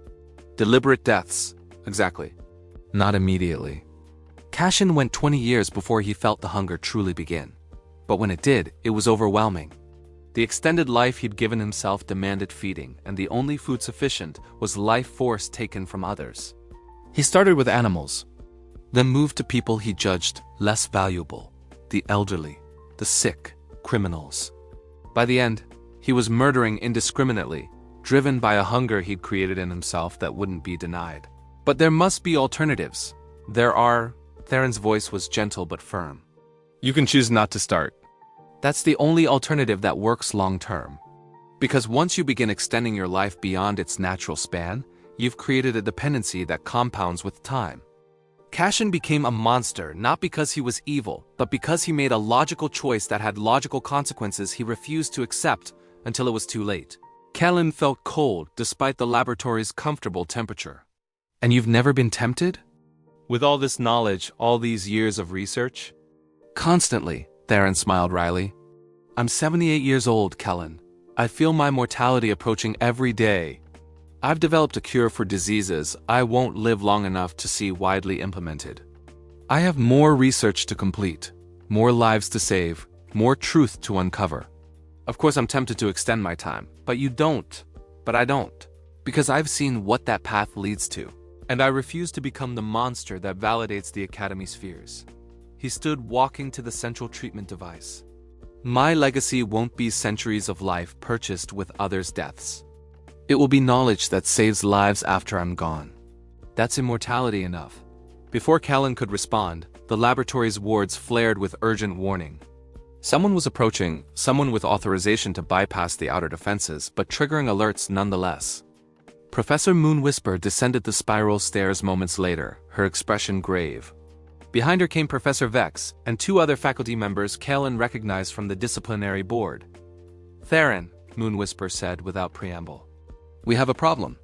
Deliberate deaths, exactly. Not immediately. Kaelan went 20 years before he felt the hunger truly begin. But when it did, it was overwhelming. The extended life he'd given himself demanded feeding, and the only food sufficient was life force taken from others. He started with animals, then moved to people he judged less valuable, the elderly, the sick, criminals. By the end, he was murdering indiscriminately, driven by a hunger he'd created in himself that wouldn't be denied. But there must be alternatives. There are. Theron's voice was gentle but firm. You can choose not to start. That's the only alternative that works long-term. Because once you begin extending your life beyond its natural span, you've created a dependency that compounds with time. Kaelan became a monster not because he was evil, but because he made a logical choice that had logical consequences he refused to accept until it was too late. Kaelan felt cold despite the laboratory's comfortable temperature. And you've never been tempted? With all this knowledge, all these years of research? Constantly, Theron smiled wryly. I'm 78 years old, Kaelan. I feel my mortality approaching every day. I've developed a cure for diseases I won't live long enough to see widely implemented. I have more research to complete, more lives to save, more truth to uncover. Of course, I'm tempted to extend my time, but you don't. But I don't. Because I've seen what that path leads to. And I refuse to become the monster that validates the Academy's fears. He stood walking to the central treatment device. My legacy won't be centuries of life purchased with others' deaths. It will be knowledge that saves lives after I'm gone. That's immortality enough. Before Kaelan could respond, the laboratory's wards flared with urgent warning. Someone was approaching, someone with authorization to bypass the outer defenses, but triggering alerts nonetheless. Professor Moonwhisper descended the spiral stairs moments later, her expression grave. Behind her came Professor Vex, and 2 other faculty members Kaelan recognized from the disciplinary board. Theron, Moonwhisper said without preamble. We have a problem.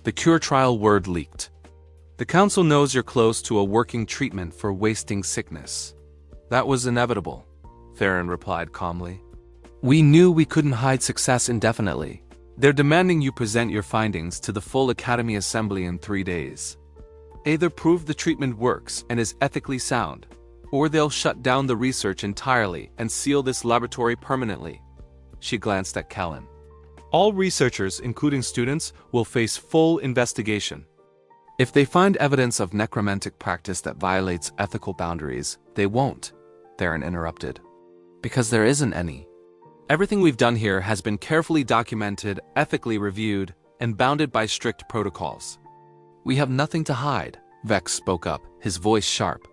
The cure trial word leaked. The council knows you're close to a working treatment for wasting sickness. That was inevitable, Theron replied calmly. We knew we couldn't hide success indefinitely. They're demanding you present your findings to the full Academy Assembly in 3 days. Either prove the treatment works and is ethically sound, or they'll shut down the research entirely and seal this laboratory permanently. She glanced at Kaelan. All researchers, including students, will face full investigation. If they find evidence of necromantic practice that violates ethical boundaries, they won't, Theron interrupted. Because there isn't any. Everything we've done here has been carefully documented, ethically reviewed, and bounded by strict protocols. We have nothing to hide, Vex spoke up, his voice sharp.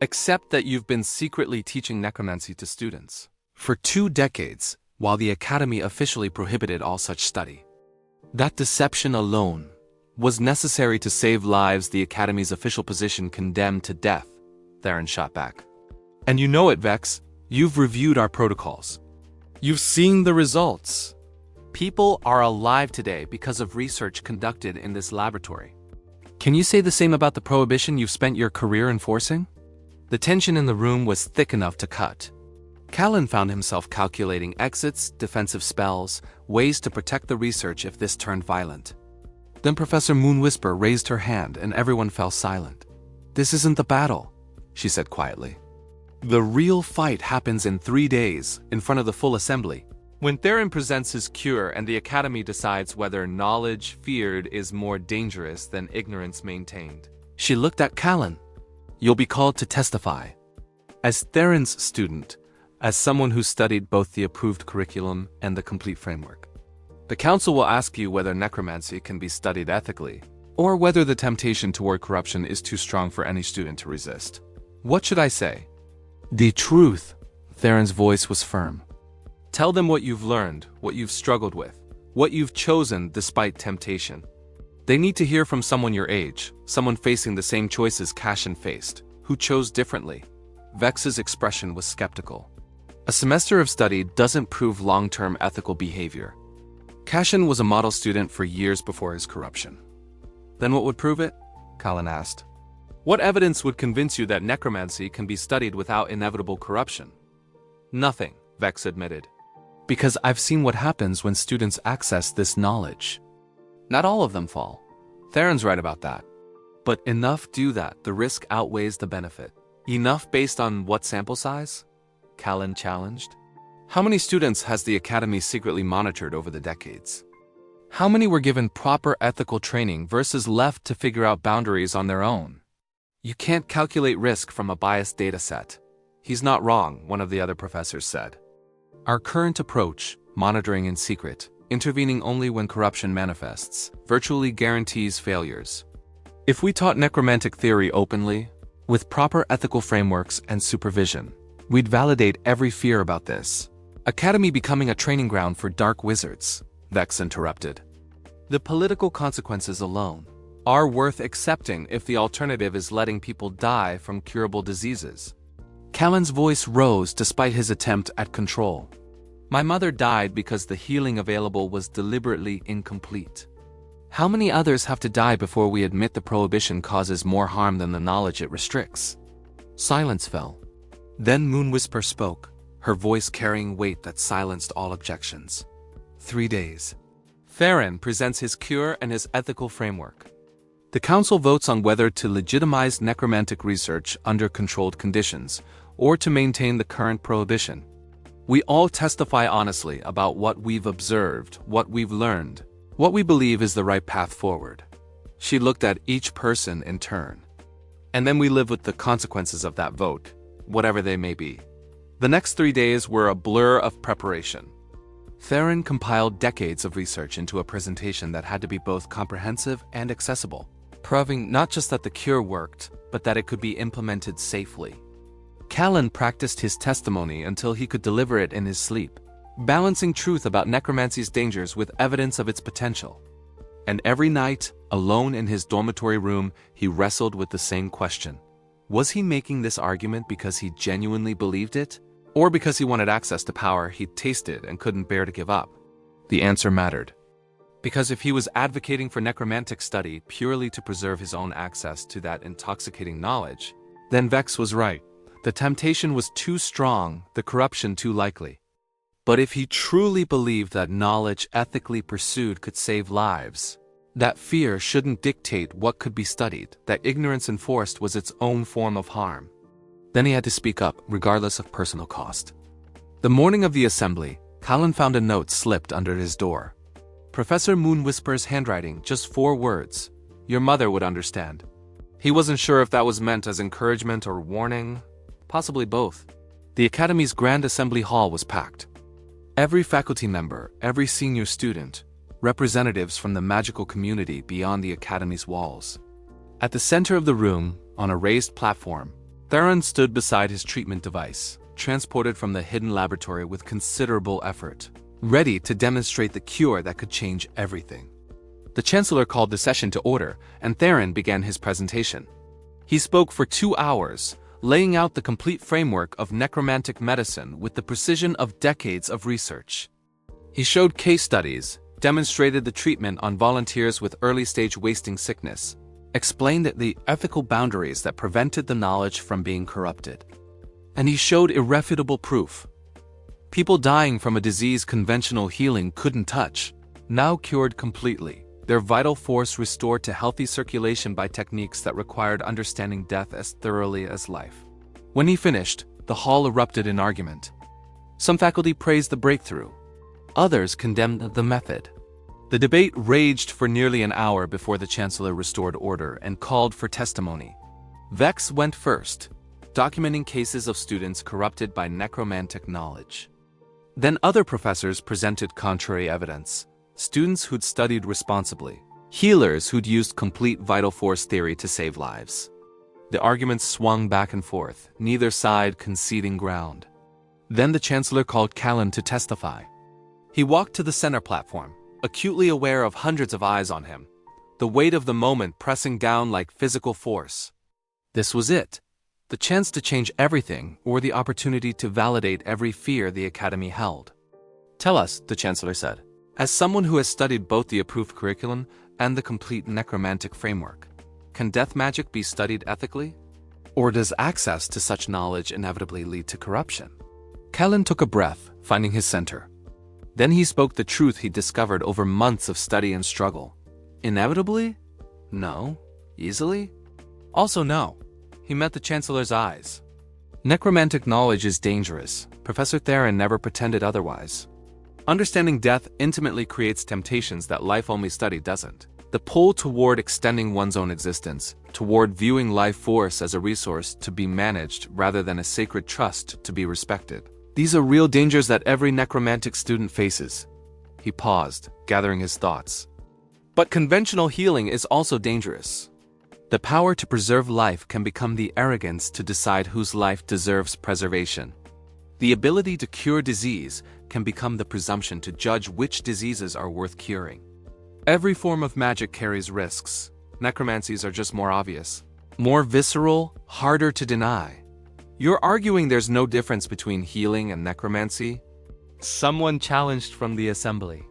Except that you've been secretly teaching necromancy to students. For 2 decades, while the Academy officially prohibited all such study. That deception alone was necessary to save lives the Academy's official position condemned to death, Theron shot back. And you know it, Vex. You've reviewed our protocols. You've seen the results. People are alive today because of research conducted in this laboratory. Can you say the same about the prohibition you've spent your career enforcing? The tension in the room was thick enough to cut. Kaelan found himself calculating exits, defensive spells, ways to protect the research if this turned violent. Then Professor Moonwhisper raised her hand and everyone fell silent. "This isn't the battle," she said quietly. "The real fight happens in 3 days, in front of the full assembly. When Theron presents his cure and the Academy decides whether knowledge feared is more dangerous than ignorance maintained." She looked at Kaelan. "You'll be called to testify. As Theron's student, as someone who studied both the approved curriculum and the complete framework. The Council will ask you whether necromancy can be studied ethically, or whether the temptation toward corruption is too strong for any student to resist. What should I say?" "The truth." Theron's voice was firm. "Tell them what you've learned, what you've struggled with, what you've chosen despite temptation. They need to hear from someone your age, someone facing the same choices Kaelan faced, who chose differently." Vex's expression was skeptical. A semester of study doesn't prove long-term ethical behavior. Kaelan was a model student for years before his corruption. "Then what would prove it?" Kaelan asked. "What evidence would convince you that necromancy can be studied without inevitable corruption?" "Nothing," Vex admitted. "Because I've seen what happens when students access this knowledge. Not all of them fall. Theron's right about that. But enough do that, the risk outweighs the benefit." "Enough based on what sample size?" Kaelan challenged. "How many students has the Academy secretly monitored over the decades? How many were given proper ethical training versus left to figure out boundaries on their own? You can't calculate risk from a biased data set." "He's not wrong," one of the other professors said. "Our current approach, monitoring in secret, intervening only when corruption manifests, virtually guarantees failures. If we taught necromantic theory openly, with proper ethical frameworks and supervision, we'd validate every fear about this. Academy becoming a training ground for dark wizards," Vex interrupted. "The political consequences alone are worth accepting if the alternative is letting people die from curable diseases." Kaelan's voice rose despite his attempt at control. "My mother died because the healing available was deliberately incomplete. How many others have to die before we admit the prohibition causes more harm than the knowledge it restricts?" Silence fell. Then Moonwhisper spoke, her voice carrying weight that silenced all objections. 3 days. Theron presents his cure and his ethical framework. The Council votes on whether to legitimize necromantic research under controlled conditions, or to maintain the current prohibition. We all testify honestly about what we've observed, what we've learned, what we believe is the right path forward. She looked at each person in turn. And then we live with the consequences of that vote, whatever they may be. The next 3 days were a blur of preparation. Theron compiled decades of research into a presentation that had to be both comprehensive and accessible, proving not just that the cure worked, but that it could be implemented safely. Kaelan practiced his testimony until he could deliver it in his sleep, balancing truth about necromancy's dangers with evidence of its potential. And every night, alone in his dormitory room, he wrestled with the same question. Was he making this argument because he genuinely believed it, or because he wanted access to power he'd tasted and couldn't bear to give up? The answer mattered. Because if he was advocating for necromantic study purely to preserve his own access to that intoxicating knowledge, then Vex was right. The temptation was too strong, the corruption too likely. But if he truly believed that knowledge ethically pursued could save lives, that fear shouldn't dictate what could be studied, that ignorance enforced was its own form of harm, then he had to speak up, regardless of personal cost. The morning of the assembly, Kaelan found a note slipped under his door. Professor Moonwhisper's handwriting, just 4 words. Your mother would understand. He wasn't sure if that was meant as encouragement or warning, possibly both. The Academy's Grand Assembly Hall was packed. Every faculty member, every senior student, representatives from the magical community beyond the Academy's walls. At the center of the room, on a raised platform, Theron stood beside his treatment device, transported from the hidden laboratory with considerable effort, ready to demonstrate the cure that could change everything. The Chancellor called the session to order, and Theron began his presentation. He spoke for 2 hours, laying out the complete framework of necromantic medicine with the precision of decades of research. He showed case studies, demonstrated the treatment on volunteers with early-stage wasting sickness, explained the ethical boundaries that prevented the knowledge from being corrupted. And he showed irrefutable proof. People dying from a disease conventional healing couldn't touch, now cured completely, their vital force restored to healthy circulation by techniques that required understanding death as thoroughly as life. When he finished, the hall erupted in argument. Some faculty praised the breakthrough. Others condemned the method. The debate raged for nearly an hour before the Chancellor restored order and called for testimony. Vex went first, documenting cases of students corrupted by necromantic knowledge. Then other professors presented contrary evidence. Students who'd studied responsibly, healers who'd used complete vital force theory to save lives. The arguments swung back and forth, neither side conceding ground. Then the Chancellor called Kaelan to testify. He walked to the center platform, acutely aware of hundreds of eyes on him, the weight of the moment pressing down like physical force. This was it, the chance to change everything or the opportunity to validate every fear the Academy held. "Tell us," the Chancellor said, "as someone who has studied both the approved curriculum and the complete necromantic framework, can death magic be studied ethically? Or does access to such knowledge inevitably lead to corruption?" Kaelan took a breath, finding his center. Then he spoke the truth he'd discovered over months of study and struggle. Inevitably? No. Easily? Also no. He met the Chancellor's eyes. Necromantic knowledge is dangerous. Professor Theron never pretended otherwise. Understanding death intimately creates temptations that life-only study doesn't. The pull toward extending one's own existence, toward viewing life force as a resource to be managed rather than a sacred trust to be respected. These are real dangers that every necromantic student faces. He paused, gathering his thoughts. But conventional healing is also dangerous. The power to preserve life can become the arrogance to decide whose life deserves preservation. The ability to cure disease can become the presumption to judge which diseases are worth curing. Every form of magic carries risks. Necromancies are just more obvious, more visceral, harder to deny. You're arguing there's no difference between healing and necromancy? Someone challenged from the assembly.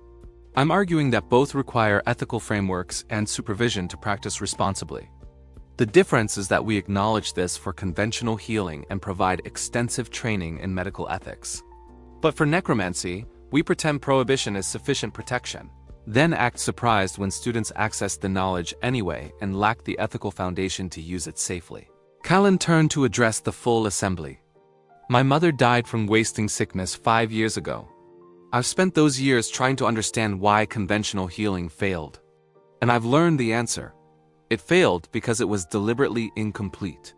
I'm arguing that both require ethical frameworks and supervision to practice responsibly. The difference is that we acknowledge this for conventional healing and provide extensive training in medical ethics. But for necromancy, we pretend prohibition is sufficient protection, then act surprised when students access the knowledge anyway and lack the ethical foundation to use it safely. Kaelan turned to address the full assembly. My mother died from wasting sickness 5 years ago. I've spent those years trying to understand why conventional healing failed. And I've learned the answer. It failed because it was deliberately incomplete.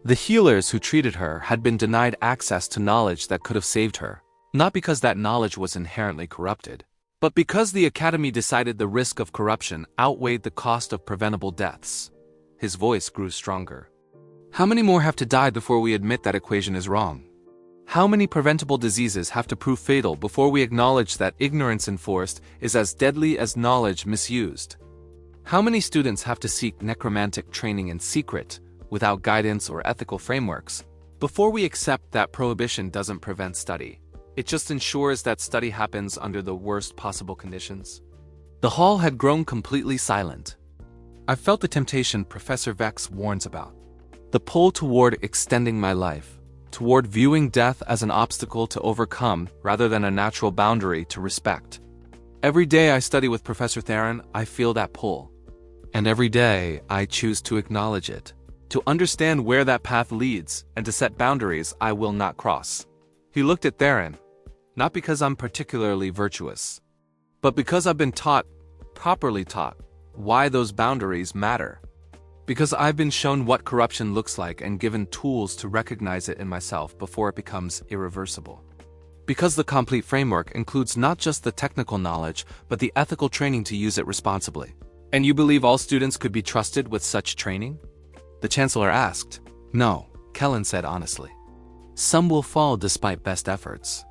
The healers who treated her had been denied access to knowledge that could have saved her, not because that knowledge was inherently corrupted, but because the Academy decided the risk of corruption outweighed the cost of preventable deaths. His voice grew stronger. How many more have to die before we admit that equation is wrong? How many preventable diseases have to prove fatal before we acknowledge that ignorance enforced is as deadly as knowledge misused? How many students have to seek necromantic training in secret, without guidance or ethical frameworks, before we accept that prohibition doesn't prevent study? It just ensures that study happens under the worst possible conditions. The hall had grown completely silent. I felt the temptation Professor Vex warns about. The pull toward extending my life, toward viewing death as an obstacle to overcome rather than a natural boundary to respect. Every day I study with Professor Theron, I feel that pull. And every day I choose to acknowledge it, to understand where that path leads, and to set boundaries I will not cross. He looked at Theron, not because I'm particularly virtuous, but because I've been taught, properly taught, why those boundaries matter. Because I've been shown what corruption looks like and given tools to recognize it in myself before it becomes irreversible. Because the complete framework includes not just the technical knowledge, but the ethical training to use it responsibly. And you believe all students could be trusted with such training? The Chancellor asked. No, Kaelan said honestly. Some will fall despite best efforts.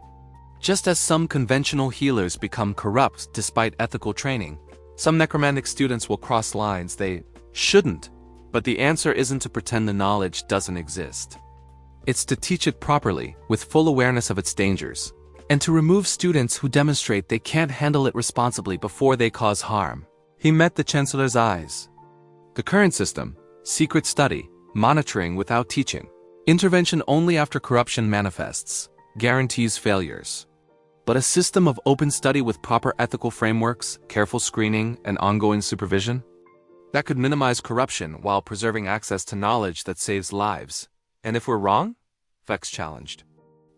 Just as some conventional healers become corrupt despite ethical training, Some necromantic students will cross lines they shouldn't, but the answer isn't to pretend the knowledge doesn't exist. It's to teach it properly, with full awareness of its dangers, and to remove students who demonstrate they can't handle it responsibly before they cause harm. He met the Chancellor's eyes. The current system, secret study, monitoring without teaching, intervention only after corruption manifests, guarantees failures. But a system of open study with proper ethical frameworks, careful screening, and ongoing supervision? That could minimize corruption while preserving access to knowledge that saves lives. And if we're wrong? Vex challenged.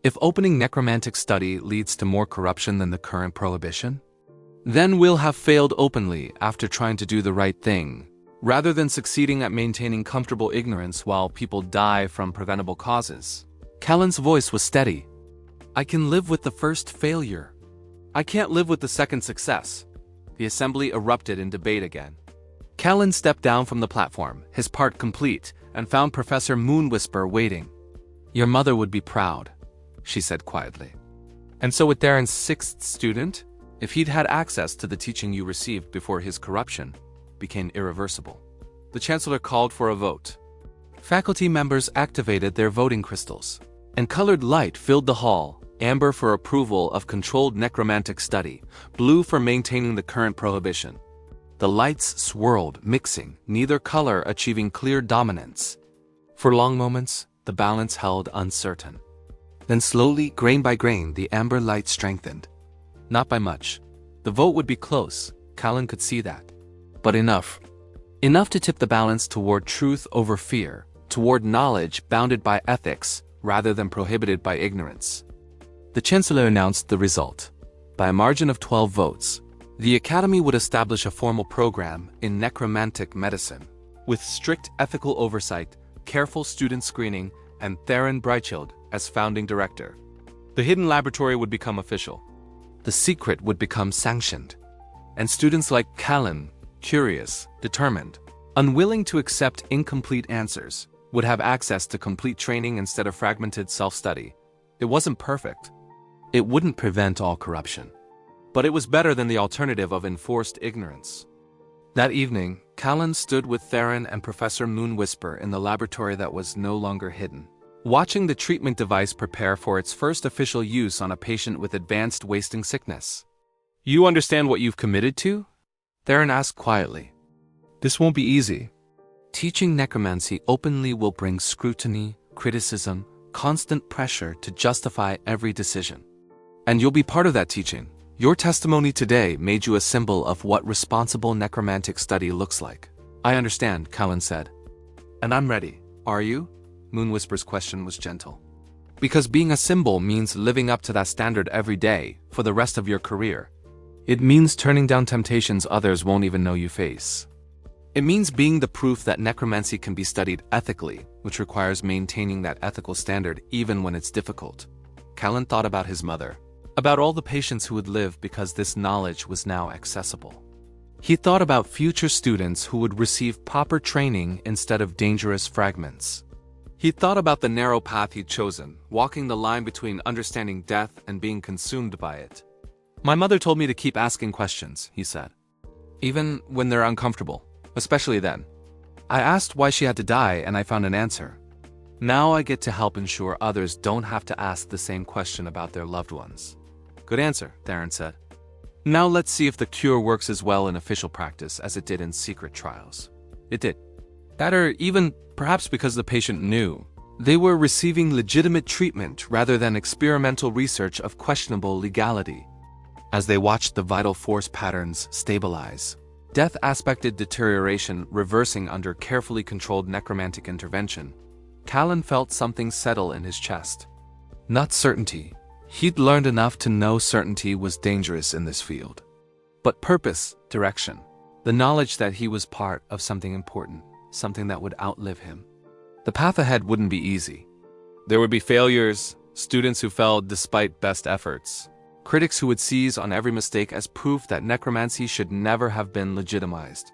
If opening necromantic study leads to more corruption than the current prohibition? Then we'll have failed openly after trying to do the right thing, rather than succeeding at maintaining comfortable ignorance while people die from preventable causes. Kaelan's voice was steady. I can live with the first failure. I can't live with the second success. The assembly erupted in debate again. Kaelan stepped down from the platform, his part complete, and found Professor Moonwhisper waiting. Your mother would be proud, she said quietly. And so with Darren's sixth student, if he'd had access to the teaching you received before his corruption became irreversible. The Chancellor called for a vote. Faculty members activated their voting crystals, and colored light filled the hall, amber for approval of controlled necromantic study, blue for maintaining the current prohibition. The lights swirled, mixing, neither color achieving clear dominance. For long moments, the balance held uncertain. Then slowly, grain by grain, the amber light strengthened. Not by much. The vote would be close, Kaelan could see that. But enough. Enough to tip the balance toward truth over fear, toward knowledge bounded by ethics rather than prohibited by ignorance. The Chancellor announced the result. By a margin of 12 votes, the Academy would establish a formal program in necromantic medicine, with strict ethical oversight, careful student screening, and Theron Breichild as founding director. The hidden laboratory would become official. The secret would become sanctioned. And students like Kaelan, curious, determined, unwilling to accept incomplete answers, would have access to complete training instead of fragmented self-study. It wasn't perfect. It wouldn't prevent all corruption. But it was better than the alternative of enforced ignorance. That evening, Kaelan stood with Theron and Professor Moonwhisper in the laboratory that was no longer hidden, watching the treatment device prepare for its first official use on a patient with advanced wasting sickness. You understand what you've committed to? Theron asked quietly. This won't be easy. Teaching necromancy openly will bring scrutiny, criticism, constant pressure to justify every decision. And you'll be part of that teaching. Your testimony today made you a symbol of what responsible necromantic study looks like. I understand, Kaelan said. And I'm ready. Are you? Moonwhisper's question was gentle. Because being a symbol means living up to that standard every day, for the rest of your career. It means turning down temptations others won't even know you face. It means being the proof that necromancy can be studied ethically, which requires maintaining that ethical standard even when it's difficult. Kaelan thought about his mother, about all the patients who would live because this knowledge was now accessible. He thought about future students who would receive proper training instead of dangerous fragments. He thought about the narrow path he'd chosen, walking the line between understanding death and being consumed by it. My mother told me to keep asking questions, he said. Even when they're uncomfortable, especially then. I asked why she had to die and I found an answer. Now I get to help ensure others don't have to ask the same question about their loved ones. Good answer, Theron said. Now let's see if the cure works as well in official practice as it did in secret trials. It did. That or even, perhaps because the patient knew, they were receiving legitimate treatment rather than experimental research of questionable legality. As they watched the vital force patterns stabilize, death aspected deterioration reversing under carefully controlled necromantic intervention, Kaelan felt something settle in his chest. Not certainty. He'd learned enough to know certainty was dangerous in this field. But purpose, direction, the knowledge that he was part of something important, something that would outlive him. The path ahead wouldn't be easy. There would be failures, students who fell despite best efforts, critics who would seize on every mistake as proof that necromancy should never have been legitimized.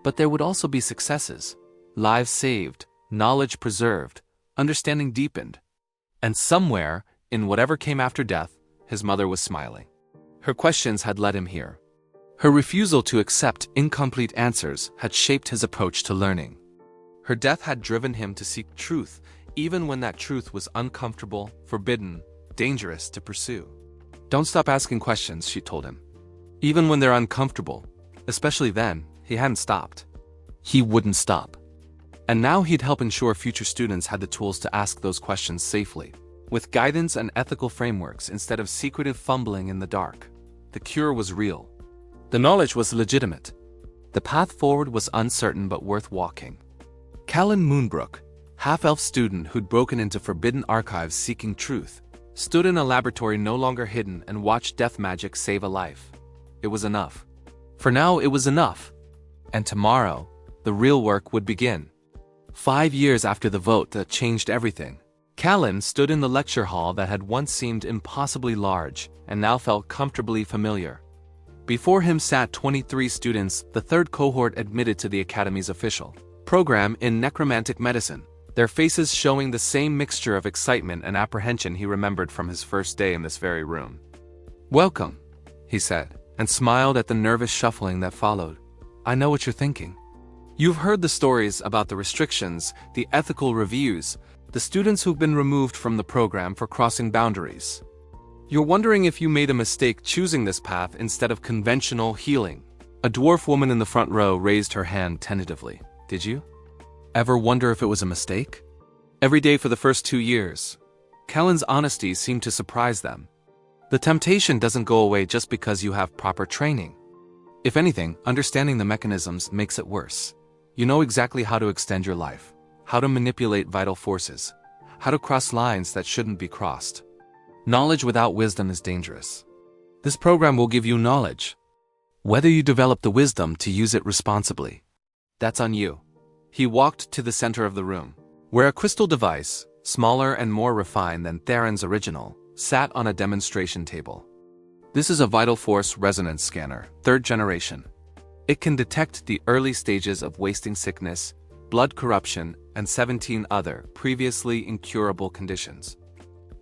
But there would also be successes, lives saved, knowledge preserved, understanding deepened. And somewhere, in whatever came after death, his mother was smiling. Her questions had led him here. Her refusal to accept incomplete answers had shaped his approach to learning. Her death had driven him to seek truth, even when that truth was uncomfortable, forbidden, dangerous to pursue. Don't stop asking questions, she told him. Even when they're uncomfortable. Especially then, he hadn't stopped. He wouldn't stop. And now he'd help ensure future students had the tools to ask those questions safely, with guidance and ethical frameworks instead of secretive fumbling in the dark. The cure was real. The knowledge was legitimate. The path forward was uncertain but worth walking. Kaelan Moonbrook, half-elf student who'd broken into forbidden archives seeking truth, stood in a laboratory no longer hidden and watched death magic save a life. It was enough. For now, it was enough. And tomorrow, the real work would begin. 5 years after the vote that changed everything, Kaelan stood in the lecture hall that had once seemed impossibly large and now felt comfortably familiar. Before him sat 23 students, the third cohort admitted to the Academy's official program in necromantic medicine, their faces showing the same mixture of excitement and apprehension he remembered from his first day in this very room. "Welcome," he said, and smiled at the nervous shuffling that followed. "I know what you're thinking. You've heard the stories about the restrictions, the ethical reviews, the students who've been removed from the program for crossing boundaries. You're wondering if you made a mistake choosing this path instead of conventional healing." A dwarf woman in the front row raised her hand tentatively. "Did you ever wonder if it was a mistake?" Every day for the first 2 years, Kaelan's honesty seemed to surprise them. The temptation doesn't go away just because you have proper training. If anything, understanding the mechanisms makes it worse. You know exactly how to extend your life, how to manipulate vital forces, how to cross lines that shouldn't be crossed. Knowledge without wisdom is dangerous. This program will give you knowledge. Whether you develop the wisdom to use it responsibly, that's on you. He walked to the center of the room, where a crystal device, smaller and more refined than Theron's original, sat on a demonstration table. This is a vital force resonance scanner, 3rd generation. It can detect the early stages of wasting sickness, blood corruption, and 17 other, previously incurable conditions.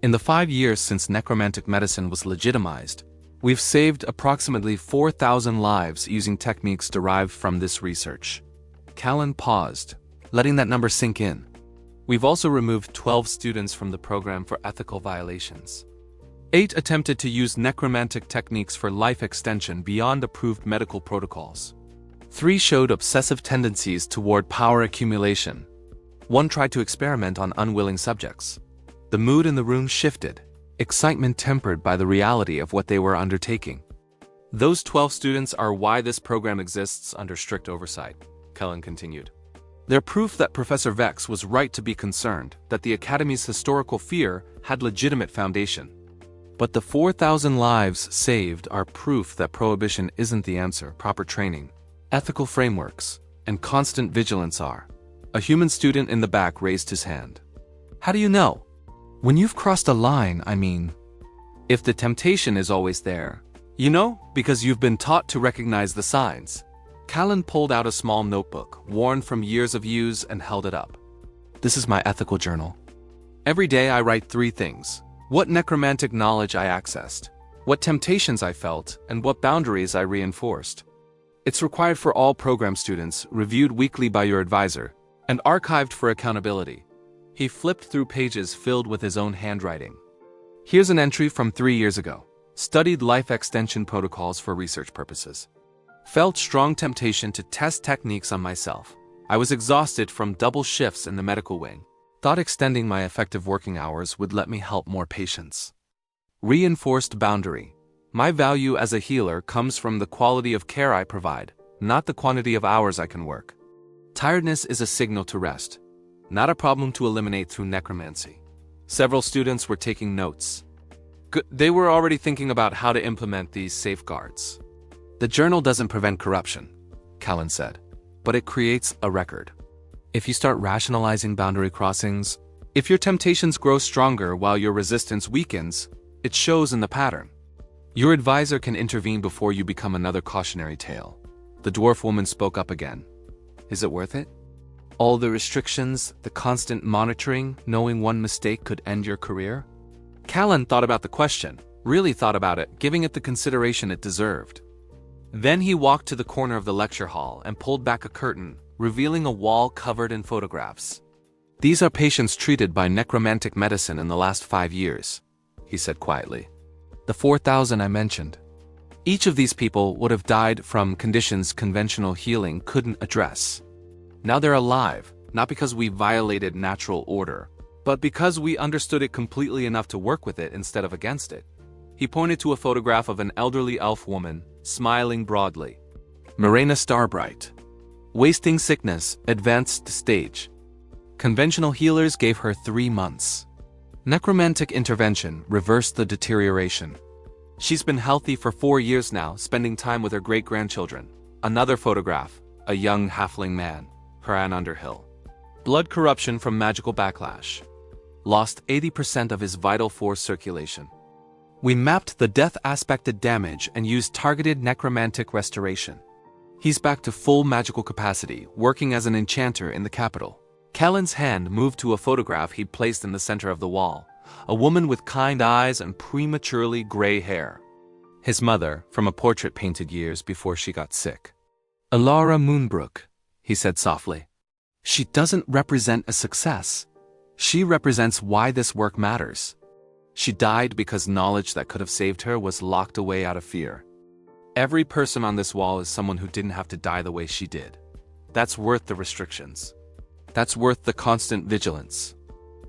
In the 5 years since necromantic medicine was legitimized, we've saved approximately 4,000 lives using techniques derived from this research. Kaelan paused, letting that number sink in. We've also removed 12 students from the program for ethical violations. 8 attempted to use necromantic techniques for life extension beyond approved medical protocols. 3 showed obsessive tendencies toward power accumulation. 1 tried to experiment on unwilling subjects. The mood in the room shifted, excitement tempered by the reality of what they were undertaking. Those 12 students are why this program exists under strict oversight, Kaelan continued. They're proof that Professor Vex was right to be concerned, that the Academy's historical fear had legitimate foundation. But the 4,000 lives saved are proof that prohibition isn't the answer. Proper training, ethical frameworks, and constant vigilance are. A human student in the back raised his hand. How do you know? When you've crossed a line, I mean. If the temptation is always there. You know, because you've been taught to recognize the signs. Kaelan pulled out a small notebook, worn from years of use, and held it up. This is my ethical journal. Every day I write 3 things. What necromantic knowledge I accessed, what temptations I felt, and what boundaries I reinforced. It's required for all program students, reviewed weekly by your advisor, and archived for accountability. He flipped through pages filled with his own handwriting. Here's an entry from 3 years ago. Studied life extension protocols for research purposes. Felt strong temptation to test techniques on myself. I was exhausted from double shifts in the medical wing. Thought extending my effective working hours would let me help more patients. Reinforced boundary. My value as a healer comes from the quality of care I provide, not the quantity of hours I can work. Tiredness is a signal to rest, not a problem to eliminate through necromancy. Several students were taking notes. They were already thinking about how to implement these safeguards. The journal doesn't prevent corruption, Kaelan said, but it creates a record. If you start rationalizing boundary crossings, if your temptations grow stronger while your resistance weakens, it shows in the pattern. Your advisor can intervene before you become another cautionary tale. The dwarf woman spoke up again. Is it worth it? All the restrictions, the constant monitoring, knowing one mistake could end your career? Kaelan thought about the question, really thought about it, giving it the consideration it deserved. Then he walked to the corner of the lecture hall and pulled back a curtain, revealing a wall covered in photographs. "These are patients treated by necromantic medicine in the last 5 years," he said quietly. "The 4,000 I mentioned. Each of these people would have died from conditions conventional healing couldn't address. Now they're alive, not because we violated natural order, but because we understood it completely enough to work with it instead of against it." He pointed to a photograph of an elderly elf woman, smiling broadly. Morena Starbright. Wasting sickness, advanced stage. Conventional healers gave her 3 months. Necromantic intervention reversed the deterioration. She's been healthy for 4 years now, spending time with her great-grandchildren. Another photograph, a young halfling man, Kaelan Underhill. Blood corruption from magical backlash. Lost 80% of his vital force circulation. We mapped the death-aspected damage and used targeted necromantic restoration. He's back to full magical capacity, working as an enchanter in the capital. Kaelan's hand moved to a photograph he'd placed in the center of the wall. A woman with kind eyes and prematurely gray hair. His mother, from a portrait painted years before she got sick. "Alara Moonbrook," he said softly. "She doesn't represent a success. She represents why this work matters. She died because knowledge that could have saved her was locked away out of fear. Every person on this wall is someone who didn't have to die the way she did. That's worth the restrictions. That's worth the constant vigilance.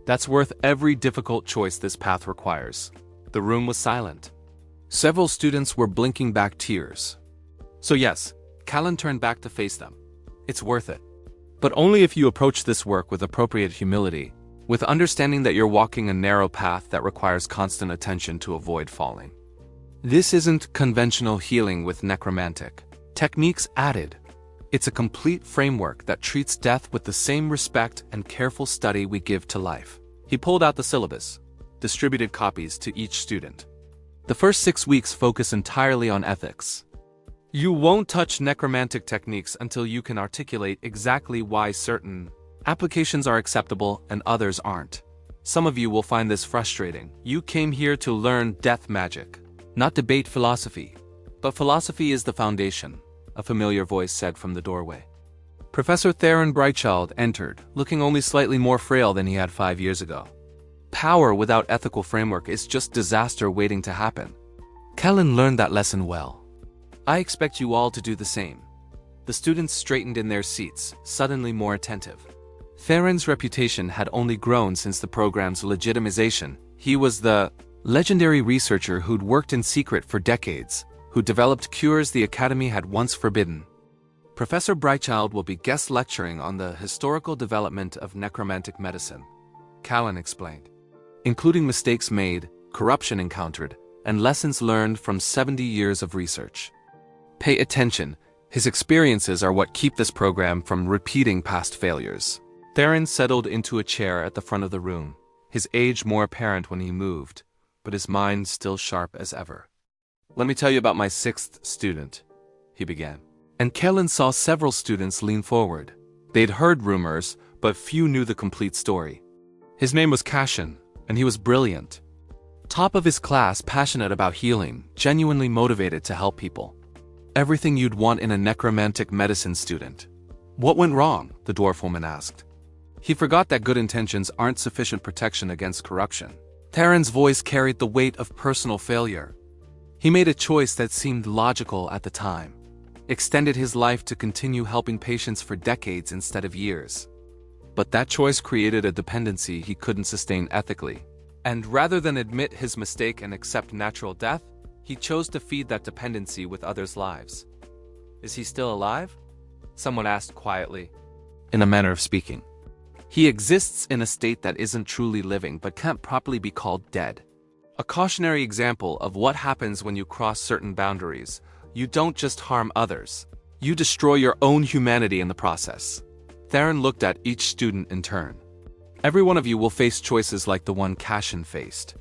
That's worth every difficult choice this path requires." The room was silent. Several students were blinking back tears. "So yes," Kaelan turned back to face them. "It's worth it. But only if you approach this work with appropriate humility, with understanding that you're walking a narrow path that requires constant attention to avoid falling. This isn't conventional healing with necromantic techniques added. It's a complete framework that treats death with the same respect and careful study we give to life." He pulled out the syllabus, distributed copies to each student. "The first 6 weeks focus entirely on ethics. You won't touch necromantic techniques until you can articulate exactly why certain applications are acceptable and others aren't. Some of you will find this frustrating. You came here to learn death magic, not debate philosophy. But philosophy is the foundation," a familiar voice said from the doorway. Professor Theron Brightchild entered, looking only slightly more frail than he had 5 years ago. Power without ethical framework is just disaster waiting to happen. Kaelan learned that lesson well. "I expect you all to do the same." The students straightened in their seats, suddenly more attentive. Theron's reputation had only grown since the program's legitimization. He was the legendary researcher who'd worked in secret for decades, who developed cures the Academy had once forbidden. Professor Brightchild will be guest lecturing on the historical development of necromantic medicine, Kaelan explained, including mistakes made, corruption encountered, and lessons learned from 70 years of research. Pay attention, his experiences are what keep this program from repeating past failures. Theron settled into a chair at the front of the room, his age more apparent when he moved, but his mind still sharp as ever. "Let me tell you about my 6th student," he began. And Kaelan saw several students lean forward. They'd heard rumors, but few knew the complete story. His name was Kaelan, and he was brilliant. Top of his class, passionate about healing, genuinely motivated to help people. Everything you'd want in a necromantic medicine student. "What went wrong?" the dwarf woman asked. He forgot that good intentions aren't sufficient protection against corruption. Theron's voice carried the weight of personal failure. He made a choice that seemed logical at the time. Extended his life to continue helping patients for decades instead of years. But that choice created a dependency he couldn't sustain ethically. And rather than admit his mistake and accept natural death, he chose to feed that dependency with others' lives. "Is he still alive?" someone asked quietly. "In a manner of speaking. He exists in a state that isn't truly living but can't properly be called dead. A cautionary example of what happens when you cross certain boundaries. You don't just harm others. You destroy your own humanity in the process." Theron looked at each student in turn. "Every one of you will face choices like the one Kaelan faced.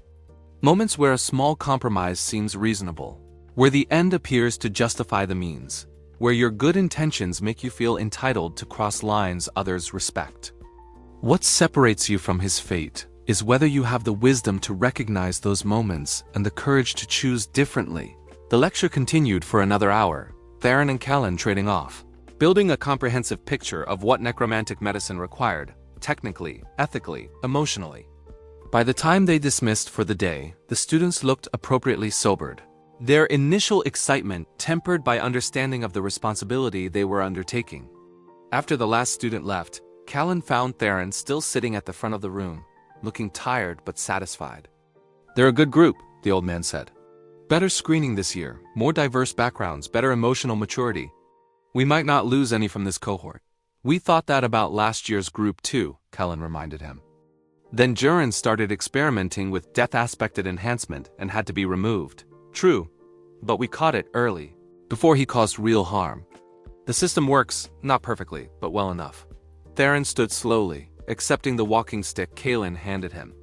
Moments where a small compromise seems reasonable, where the end appears to justify the means, where your good intentions make you feel entitled to cross lines others respect. What separates you from his fate is whether you have the wisdom to recognize those moments and the courage to choose differently." The lecture continued for another hour. Theron and Kaelan trading off, building a comprehensive picture of what necromantic medicine required, technically, ethically, emotionally. By the time they dismissed for the day, the students looked appropriately sobered, their initial excitement tempered by understanding of the responsibility they were undertaking. After the last student left, Kaelan found Theron still sitting at the front of the room, looking tired but satisfied. "They're a good group," the old man said. "Better screening this year, more diverse backgrounds, better emotional maturity. We might not lose any from this cohort." "We thought that about last year's group too," Kaelan reminded him. "Then Jurin started experimenting with death-aspected enhancement and had to be removed." "True, but we caught it early, before he caused real harm. The system works, not perfectly, but well enough." Theron stood slowly, accepting the walking stick Kaelan handed him.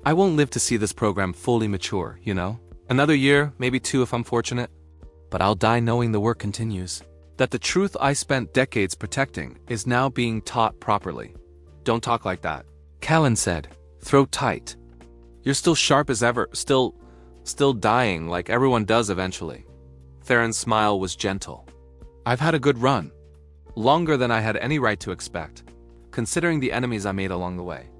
"I won't live to see this program fully mature, you know? Another year, maybe 2 if I'm fortunate. But I'll die knowing the work continues. That the truth I spent decades protecting is now being taught properly." "Don't talk like that," Kaelan said, throat tight. "You're still sharp as ever, still dying like everyone does eventually." Theron's smile was gentle. "I've had a good run. Longer than I had any right to expect, considering the enemies I made along the way.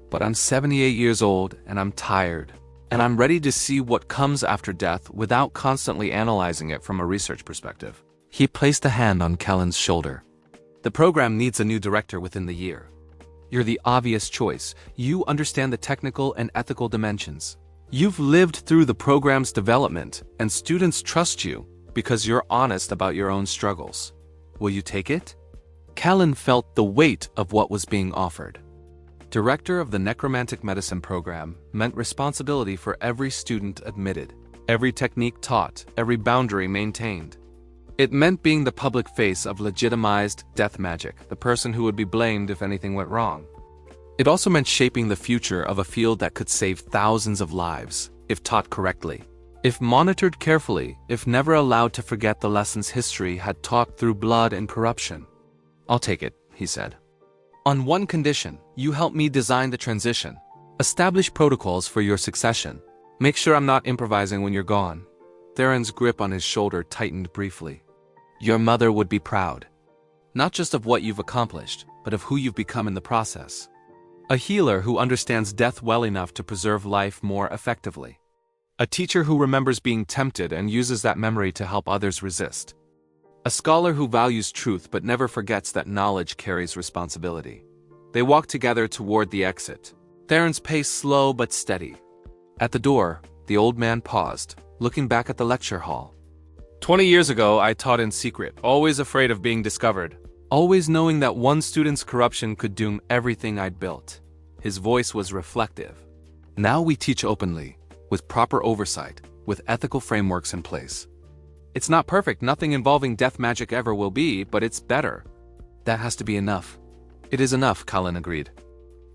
But I'm 78 years old and I'm tired, and I'm ready to see what comes after death without constantly analyzing it from a research perspective." He placed a hand on Kaelan's shoulder. "The program needs a new director within the year. You're the obvious choice. You understand the technical and ethical dimensions. You've lived through the program's development, and students trust you because you're honest about your own struggles. Will you take it?" Kaelan felt the weight of what was being offered. Director of the necromantic medicine program meant responsibility for every student admitted, every technique taught, every boundary maintained. It meant being the public face of legitimized death magic, the person who would be blamed if anything went wrong. It also meant shaping the future of a field that could save thousands of lives, if taught correctly, if monitored carefully, if never allowed to forget the lessons history had taught through blood and corruption. "I'll take it," he said. "On one condition, you help me design the transition. Establish protocols for your succession. Make sure I'm not improvising when you're gone." Theron's grip on his shoulder tightened briefly. "Your mother would be proud. Not just of what you've accomplished, but of who you've become in the process. A healer who understands death well enough to preserve life more effectively. A teacher who remembers being tempted and uses that memory to help others resist. A scholar who values truth but never forgets that knowledge carries responsibility." They walked together toward the exit, Theron's pace slow but steady. At the door, the old man paused, looking back at the lecture hall. 20 years ago, I taught in secret, always afraid of being discovered, always knowing that one student's corruption could doom everything I'd built." His voice was reflective. "Now we teach openly, with proper oversight, with ethical frameworks in place. It's not perfect, nothing involving death magic ever will be, but it's better." "That has to be enough." "It is enough," Kaelan agreed.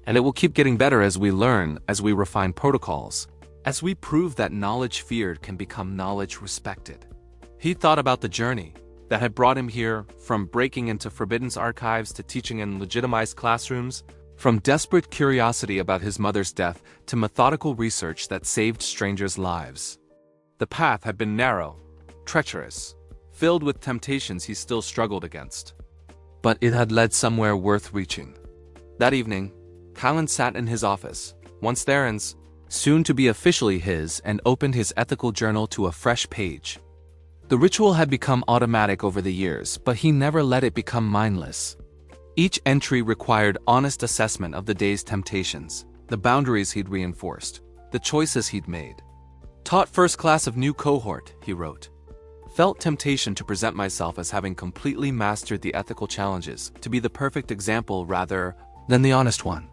"And it will keep getting better as we learn, as we refine protocols, as we prove that knowledge feared can become knowledge respected." He thought about the journey that had brought him here, from breaking into Forbidden's archives to teaching in legitimized classrooms, from desperate curiosity about his mother's death to methodical research that saved strangers' lives. The path had been narrow, treacherous, filled with temptations he still struggled against. But it had led somewhere worth reaching. That evening, Kaelan sat in his office, once Theron's, soon to be officially his, and opened his ethical journal to a fresh page. The ritual had become automatic over the years, but he never let it become mindless. Each entry required honest assessment of the day's temptations, the boundaries he'd reinforced, the choices he'd made. "Taught first class of new cohort," he wrote. "Felt temptation to present myself as having completely mastered the ethical challenges, to be the perfect example rather than the honest one.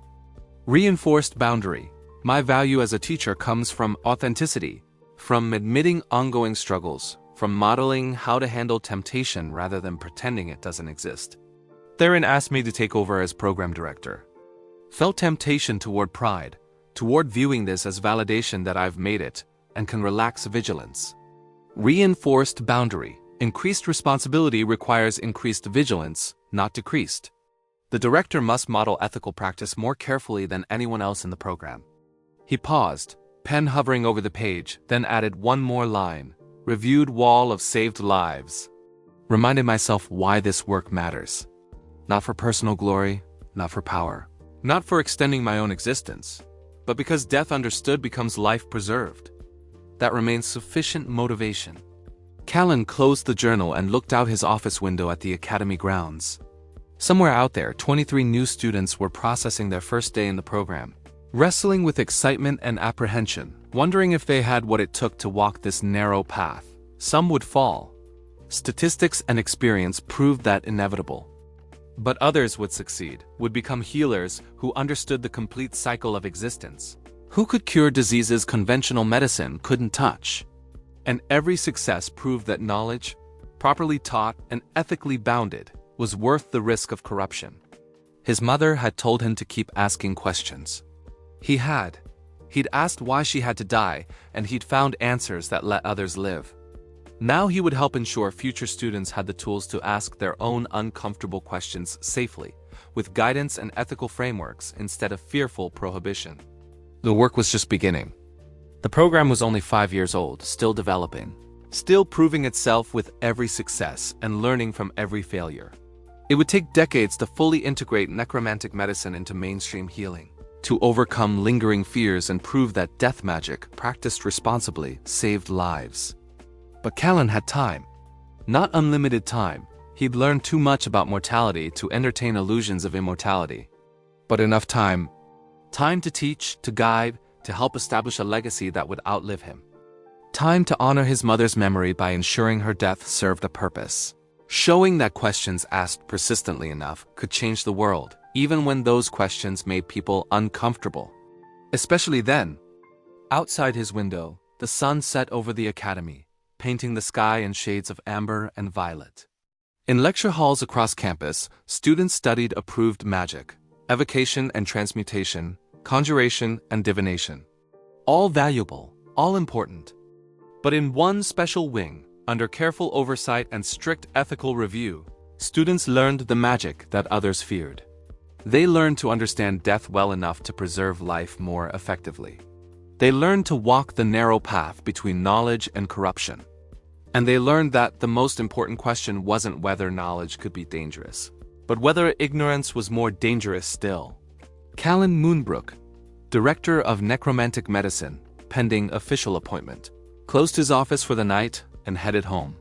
Reinforced boundary. My value as a teacher comes from authenticity, from admitting ongoing struggles, from modeling how to handle temptation rather than pretending it doesn't exist." Theron asked me to take over as program director. Felt temptation toward pride, toward viewing this as validation that I've made it, and can relax vigilance. Reinforced boundary. Increased responsibility requires increased vigilance, not decreased. The director must model ethical practice more carefully than anyone else in the program. He paused, pen hovering over the page, then added one more line. Reviewed wall of saved lives. reminding myself why this work matters. Not for personal glory, not for power, not for extending my own existence, but because death understood becomes life preserved. That remains sufficient motivation. Kaelan closed the journal and looked out his office window at the academy grounds. Somewhere out there, 23 new students were processing their first day in the program, wrestling with excitement and apprehension, wondering if they had what it took to walk this narrow path. Some would fall. Statistics and experience proved that inevitable. But others would succeed, would become healers who understood the complete cycle of existence, who could cure diseases conventional medicine couldn't touch. And every success proved that knowledge, properly taught and ethically bounded, was worth the risk of corruption. His mother had told him to keep asking questions. He'd asked why she had to die, and he'd found answers that let others live. Now he would help ensure future students had the tools to ask their own uncomfortable questions safely, with guidance and ethical frameworks instead of fearful prohibition. The work was just beginning. The program was only 5 years old, still developing, still proving itself with every success and learning from every failure. It would take decades to fully integrate necromantic medicine into mainstream healing, to overcome lingering fears and prove that death magic, practiced responsibly, saved lives. But Kaelan had time. Not unlimited time. He'd learned too much about mortality to entertain illusions of immortality. But enough time. Time to teach, to guide, to help establish a legacy that would outlive him. Time to honor his mother's memory by ensuring her death served a purpose. Showing that questions asked persistently enough could change the world, even when those questions made people uncomfortable. Especially then. Outside his window, the sun set over the academy, painting the sky in shades of amber and violet. In lecture halls across campus, students studied approved magic, evocation and transmutation, conjuration and divination. All valuable, all important. But in one special wing, under careful oversight and strict ethical review, students learned the magic that others feared. They learned to understand death well enough to preserve life more effectively. They learned to walk the narrow path between knowledge and corruption. And they learned that the most important question wasn't whether knowledge could be dangerous, but whether ignorance was more dangerous still. Kaelan Moonbrook, director of necromantic medicine, pending official appointment, closed his office for the night and headed home.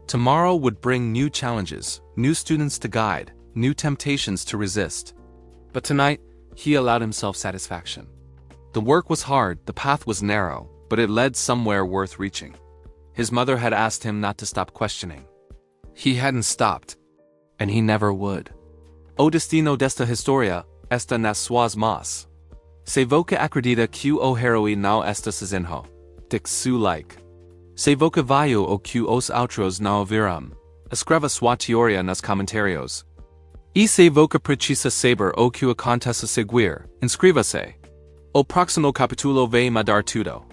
Tomorrow would bring new challenges, new students to guide, new temptations to resist. But tonight, he allowed himself satisfaction. The work was hard, the path was narrow, but it led somewhere worth reaching. His mother had asked him not to stop questioning. He hadn't stopped, and he never would. O destino desta historia, esta nas suas mas. Se voca acredita que o heroi não esta sozinho, dix su like. Se voca vaio o que os outros não viram, escreva sua teoria nas comentários. E se voca precisa saber o que acontece a seguir, inscreva-se. O próximo capítulo vai mudar tudo.